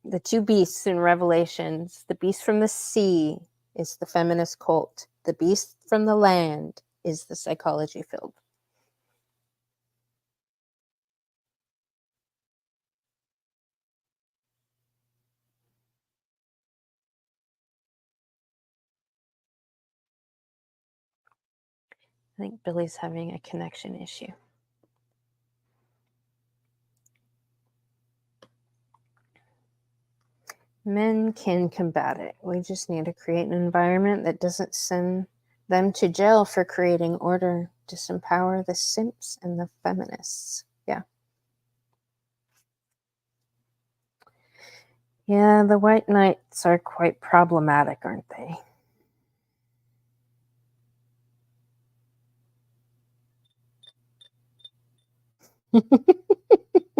The two beasts in Revelations, the beast from the sea is the feminist cult. The beast from the land is the psychology field. I think Billy's having a connection issue. Men can combat it. We just need to create an environment that doesn't send them to jail for creating order. Disempower the simps and the feminists. Yeah. Yeah, the white knights are quite problematic, aren't they?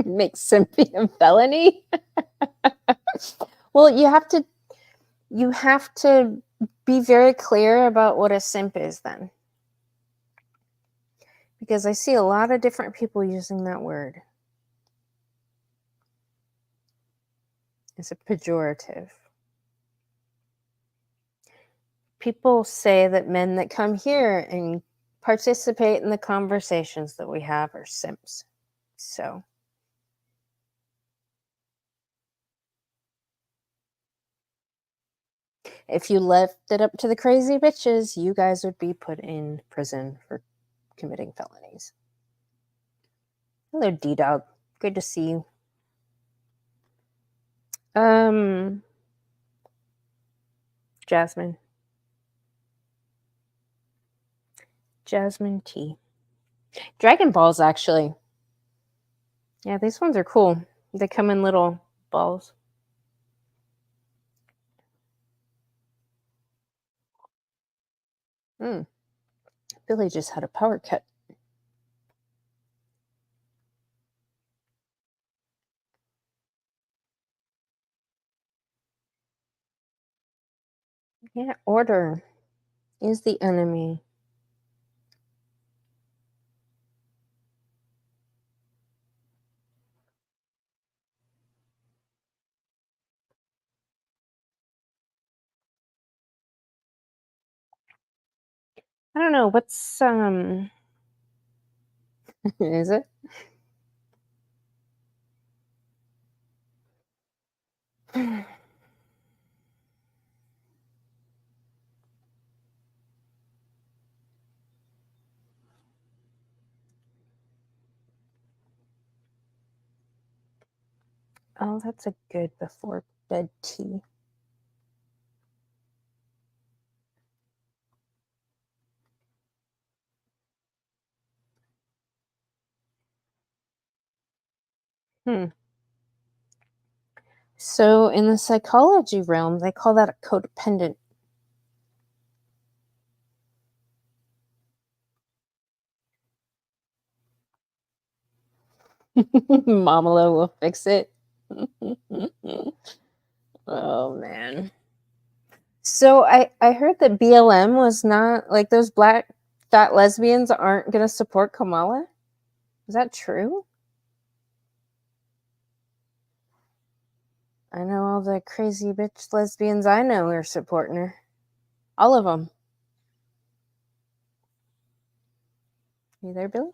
Make simping a felony? Well, you have to be very clear about what a simp is then. Because I see a lot of different people using that word. is a pejorative. People say that men that come here and participate in the conversations that we have are simps. So if you left it up to the crazy bitches, you guys would be put in prison for committing felonies. Hello, D-Dog. Good to see you. Jasmine. Jasmine T. Dragon Balls, actually. Yeah, these ones are cool. They come in little balls. Billy just had a power cut. Yeah, order is the enemy. I don't know, what's is it? Oh, that's a good before bed tea. So in the psychology realm, they call that a codependent. Mamalo will fix it. Oh man. So I heard that BLM was not like those black fat lesbians aren't gonna support Kamala. Is that true? I know all the crazy bitch lesbians I know are supporting her. All of them. You there, Billy?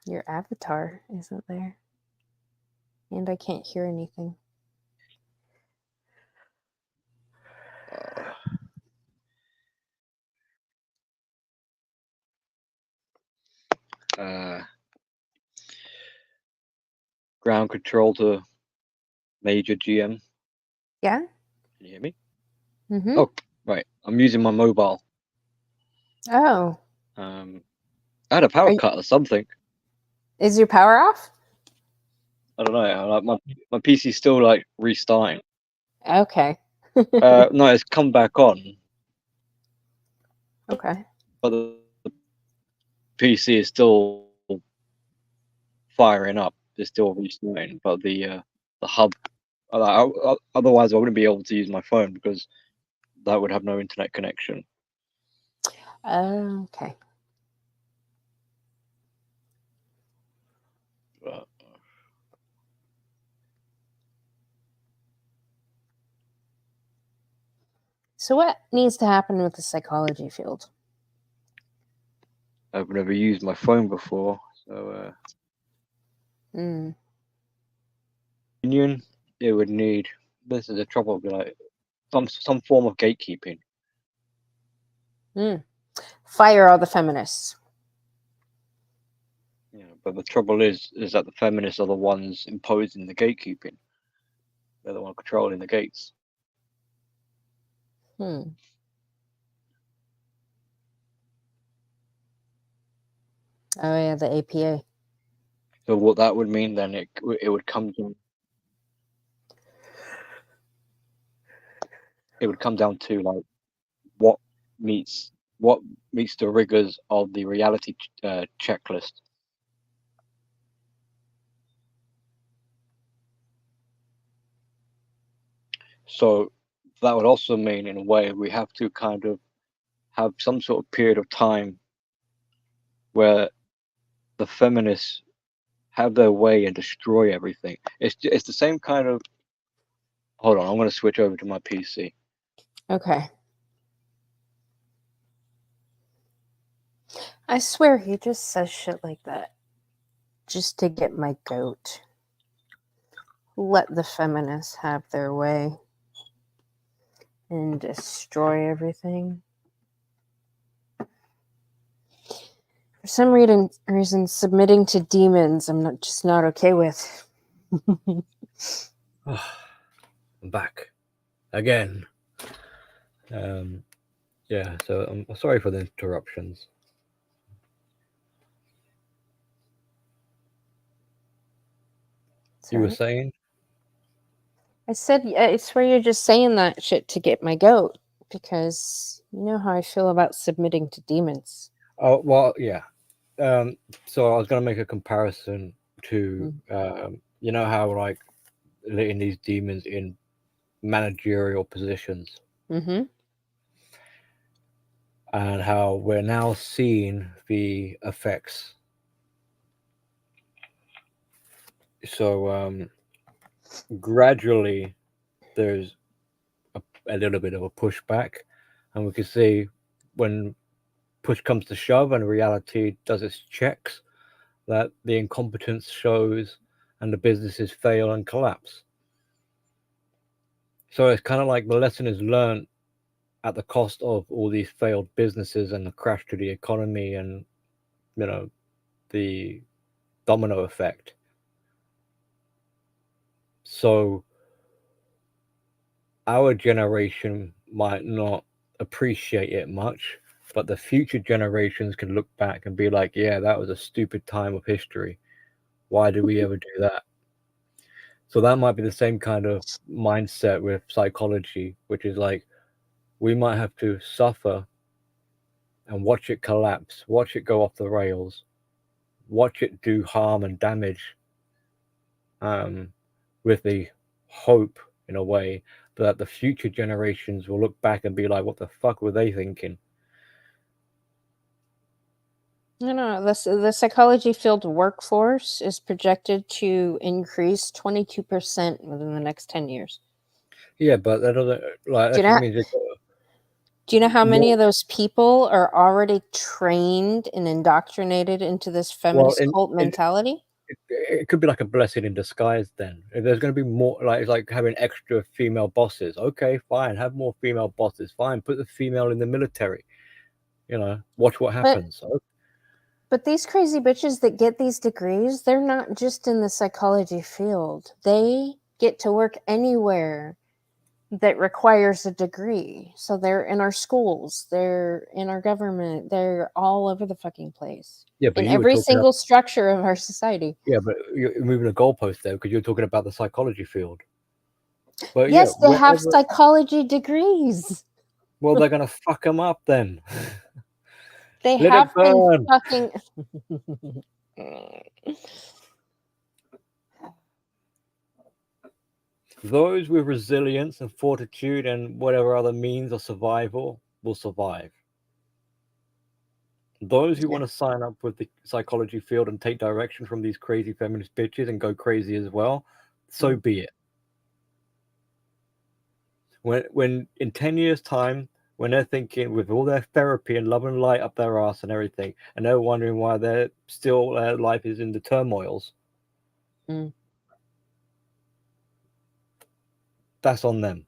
Your avatar isn't there. And I can't hear anything. Ground control to Major GM. Yeah? Can you hear me? Mm-hmm. Oh, right. I'm using my mobile. Oh. I had a power cut or something. Is your power off? I don't know. My PC's still like restarting. Okay. No, it's come back on. Okay. But the PC is still firing up. It's still restarting. But the hub. Otherwise, I wouldn't be able to use my phone because that would have no internet connection. Okay. So what needs to happen with the psychology field? I've never used my phone before, so union, it would need. This is the trouble. Like some form of gatekeeping. Fire all the feminists. Yeah, but the trouble is that the feminists are the ones imposing the gatekeeping. They're the one controlling the gates. Oh yeah, the APA. So what that would mean then, it would come to. It would come down to like what meets the rigors of the reality checklist. So that would also mean, in a way, we have to kind of have some sort of period of time where the feminists have their way and destroy everything. It's the same kind of. Hold on, I'm gonna switch over to my PC. Okay. I swear he just says shit like that just to get my goat. Let the feminists have their way and destroy everything. For some reason, submitting to demons, I'm not okay with. I'm back again. Yeah, so I'm sorry for the interruptions. You were Sorry. saying? I said, I swear you're just saying that shit to get my goat because you know how I feel about submitting to demons. Oh, well, yeah. So I was going to make a comparison to, you know, how like letting these demons in managerial positions, Mm-hmm. and how we're now seeing the effects. So gradually, there's a little bit of a pushback, and we can see when push comes to shove and reality does its checks, that the incompetence shows and the businesses fail and collapse. So it's kind of like the lesson is learned at the cost of all these failed businesses and the crash to the economy and, you know, the domino effect. So our generation might not appreciate it much, but the future generations can look back and be like, yeah, that was a stupid time of history. Why did we ever do that? So that might be the same kind of mindset with psychology, which is like, we might have to suffer and watch it collapse, watch it go off the rails, watch it do harm and damage, with the hope, in a way, that the future generations will look back and be like, what the fuck were they thinking? No, the psychology field workforce is projected to increase 22% within the next 10 years. Yeah, but that doesn't, like, Do that you just know? means Do you know how many more, of those people are already trained and indoctrinated into this well, feminist cult mentality? it could be like a blessing in disguise then. If there's going to be more, like, it's like having extra female bosses. Okay, fine, have more female bosses. Fine, put the female in the military. You know, watch what But happens. but these crazy bitches that get these degrees, they're not just in the psychology field. They get to work anywhere that requires a degree. So they're in our schools, they're in our government, they're all over the fucking place. Yeah, but In you were every talking about, single structure of our society. yeah, but you're moving the goalpost there because you're talking about the psychology field. But yeah, Yes, they have wherever, psychology degrees. well, they're gonna fuck them up then. They Let it have been burn. fucking. Those with resilience and fortitude and whatever other means of survival will survive. Those who Yeah. want to sign up with the psychology field and take direction from these crazy feminist bitches and go crazy as well, so be it. When in 10 years' time, when they're thinking with all their therapy and love and light up their ass and everything, and they're wondering why their life is in the turmoils, that's on them.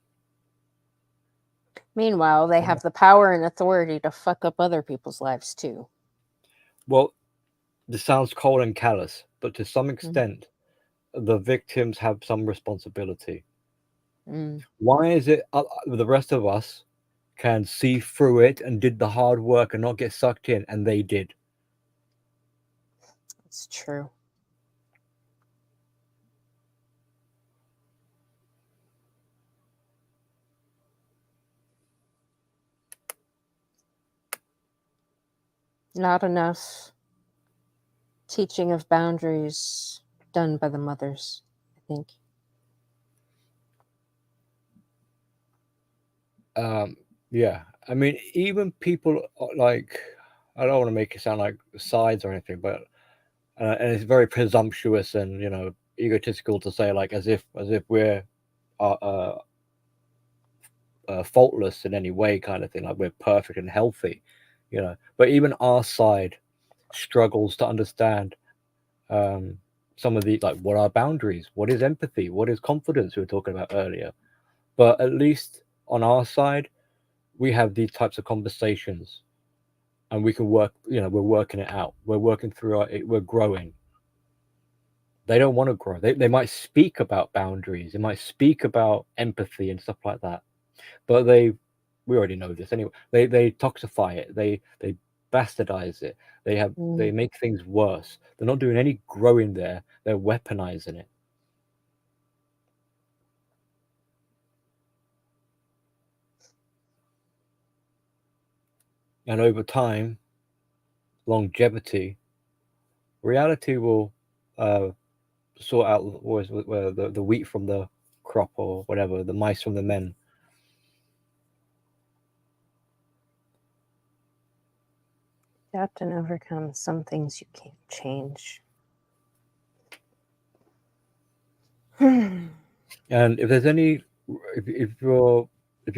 Meanwhile, they have the power and authority to fuck up other people's lives too. Well, this sounds cold and callous, but to some extent, the victims have some responsibility. Why is it the rest of us can see through it and did the hard work and not get sucked in, and they did? It's true. Not enough teaching of boundaries done by the mothers, I think. Yeah, I mean, even people like, I don't want to make it sound like sides or anything, but and it's very presumptuous and egotistical to say, like, as if we're uh, faultless in any way, kind of thing, like we're perfect and healthy, But even our side struggles to understand some of the, like, what are boundaries, what is empathy, what is confidence we were talking about earlier. But at least on our side, we have these types of conversations, and we can work. We're working it out. We're working through we're growing. They don't want to grow. They might speak about boundaries. They might speak about empathy and stuff like that. But we already know this anyway. They toxify it. They bastardize it. They make things worse. They're not doing any growing there. They're weaponizing it. And over time, longevity, reality will sort out the wheat from the crop, or whatever, the mice from the men. Adapt and overcome some things you can't change. And if there's any, if you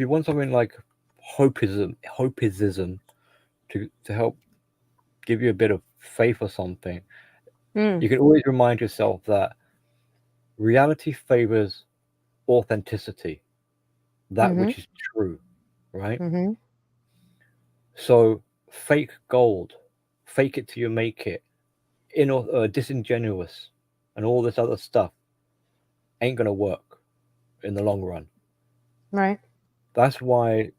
want something like hopeism to help give you a bit of faith or something, you can always remind yourself that reality favors authenticity, that which is true, right? So fake gold, fake it till you make it, disingenuous, and all this other stuff ain't gonna work in the long run. Right. That's why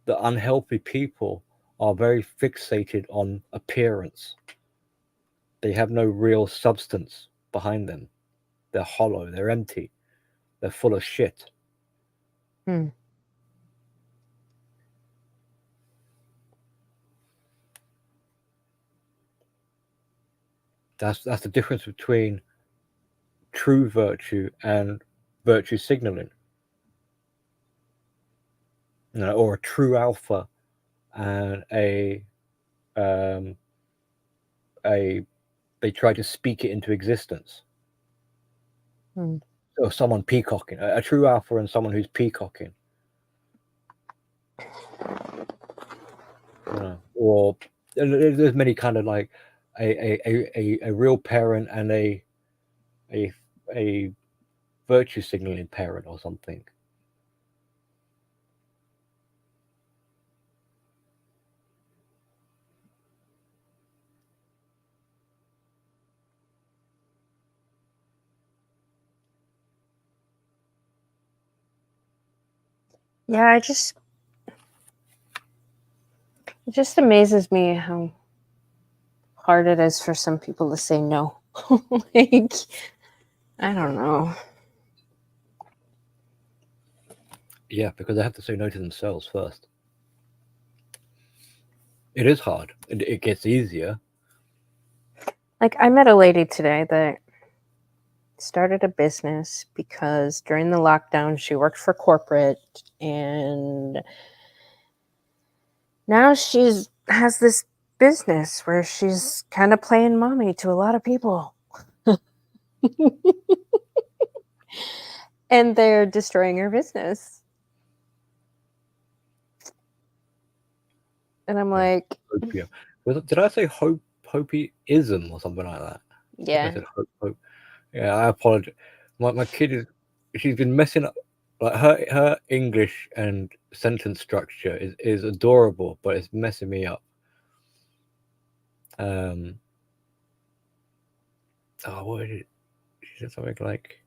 the unhealthy people are very fixated on appearance. They have no real substance behind them. They're hollow, they're empty, they're full of shit. That's the difference between true virtue and virtue signaling. Or a true alpha and they try to speak it into existence. Or someone peacocking. A true alpha and someone who's peacocking. Or there's many kind of, like, a real parent and a virtue signaling parent or something. Yeah, it just amazes me how hard it is for some people to say no. Like, I don't know. Yeah, because they have to say no to themselves first. It is hard. It gets easier. Like, I met a lady today that started a business because during the lockdown she worked for corporate, and now she's has this business where she's kind of playing mommy to a lot of people. And they're destroying her business. And I'm like, did I say hopeism or something like that? yeah. I said hope. Yeah, I apologize. My kid she's been messing up. Like, her English and sentence structure is adorable, but it's messing me up. What is it? She said something like,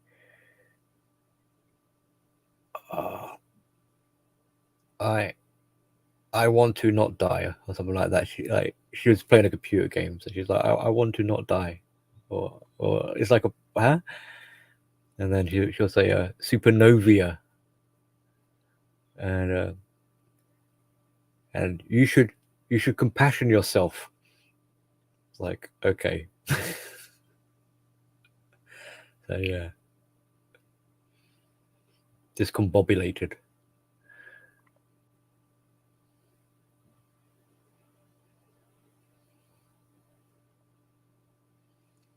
I want to not die, or something like that. She was playing a computer game, so she's like, I want to not die, or it's like huh? And then she'll say supernovia, and you should compassion yourself. It's like, okay. So yeah, discombobulated.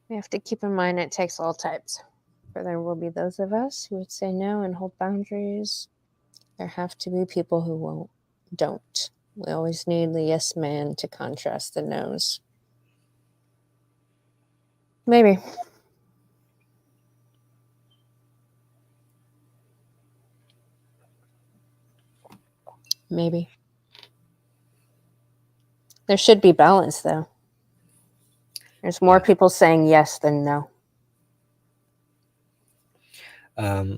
We have to keep in mind it takes all types. For there will be those of us who would say no and hold boundaries. There have to be people who don't. We always need the yes man to contrast the no's. Maybe. Maybe. There should be balance, though. There's more people saying yes than no. I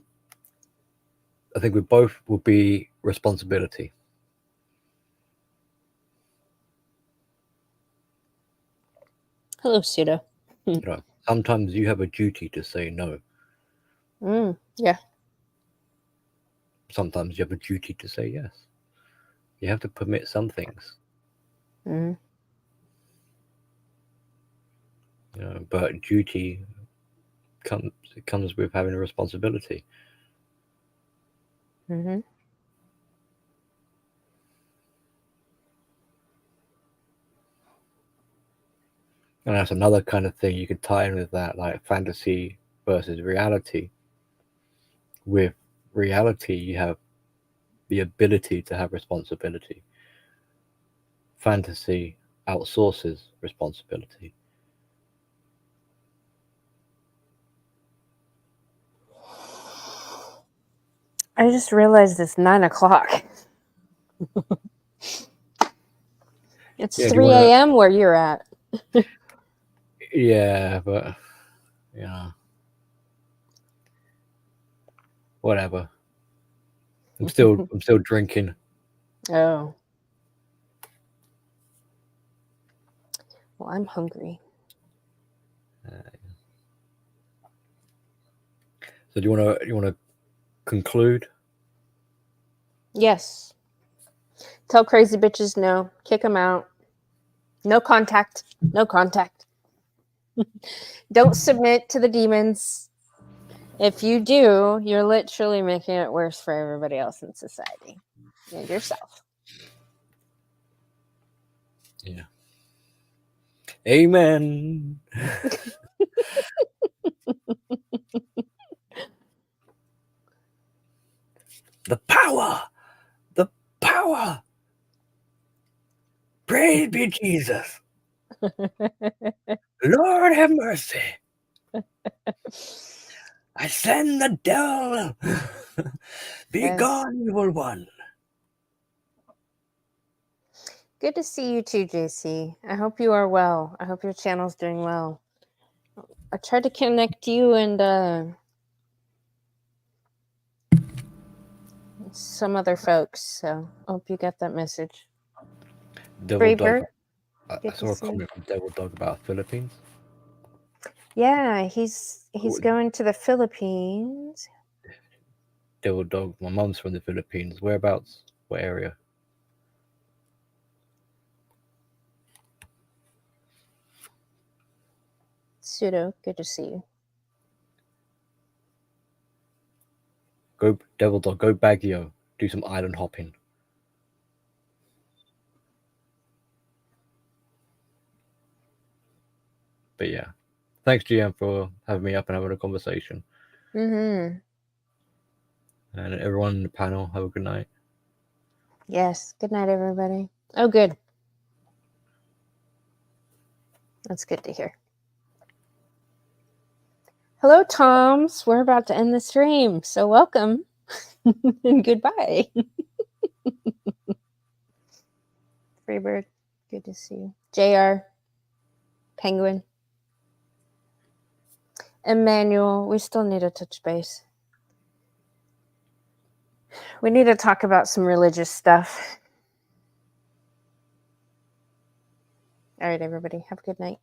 think we both will be responsibility. Hello, Pseudo. You know, sometimes you have a duty to say no. Yeah. Sometimes you have a duty to say yes. You have to permit some things. Mm. You know, but duty comes with having a responsibility. Mm-hmm. And that's another kind of thing you could tie in with that, like fantasy versus reality. With reality, you have the ability to have responsibility. Fantasy outsources responsibility. I just realized it's 9 o'clock. It's Yeah, 3 a.m. where you're at. Yeah, but whatever. I'm still drinking. Oh. Well, I'm hungry. So do you want to conclude? Yes. Tell crazy bitches no. Kick them out. No contact. No contact. Don't submit to the demons. If you do, you're literally making it worse for everybody else in society and yourself. Yeah. Amen. The power. The power. Praise be Jesus. Lord have mercy. I send the devil. Be Yes. gone, evil one. Good to see you too, JC. I hope you are well. I hope your channel's doing well. I tried to connect you and some other folks, so I hope you got that message. Devil Dog. Freebird, I good saw to a see you. comment from Devil Dog about Philippines. Yeah, he's going to the Philippines. Devil Dog. My mum's from the Philippines. Whereabouts? What area? Pseudo, good to see you. Go Devil Dog. Go Baguio. Do some island hopping. But yeah, thanks GM for having me up and having a conversation. Mm-hmm. And everyone in the panel, have a good night. Yes. Good night, everybody. Oh, good. That's good to hear. Hello, Toms. We're about to end the stream, so welcome and goodbye. Freebird, good to see you. JR, Penguin, Emmanuel, we still need to touch base. We need to talk about some religious stuff. All right, everybody, have a good night.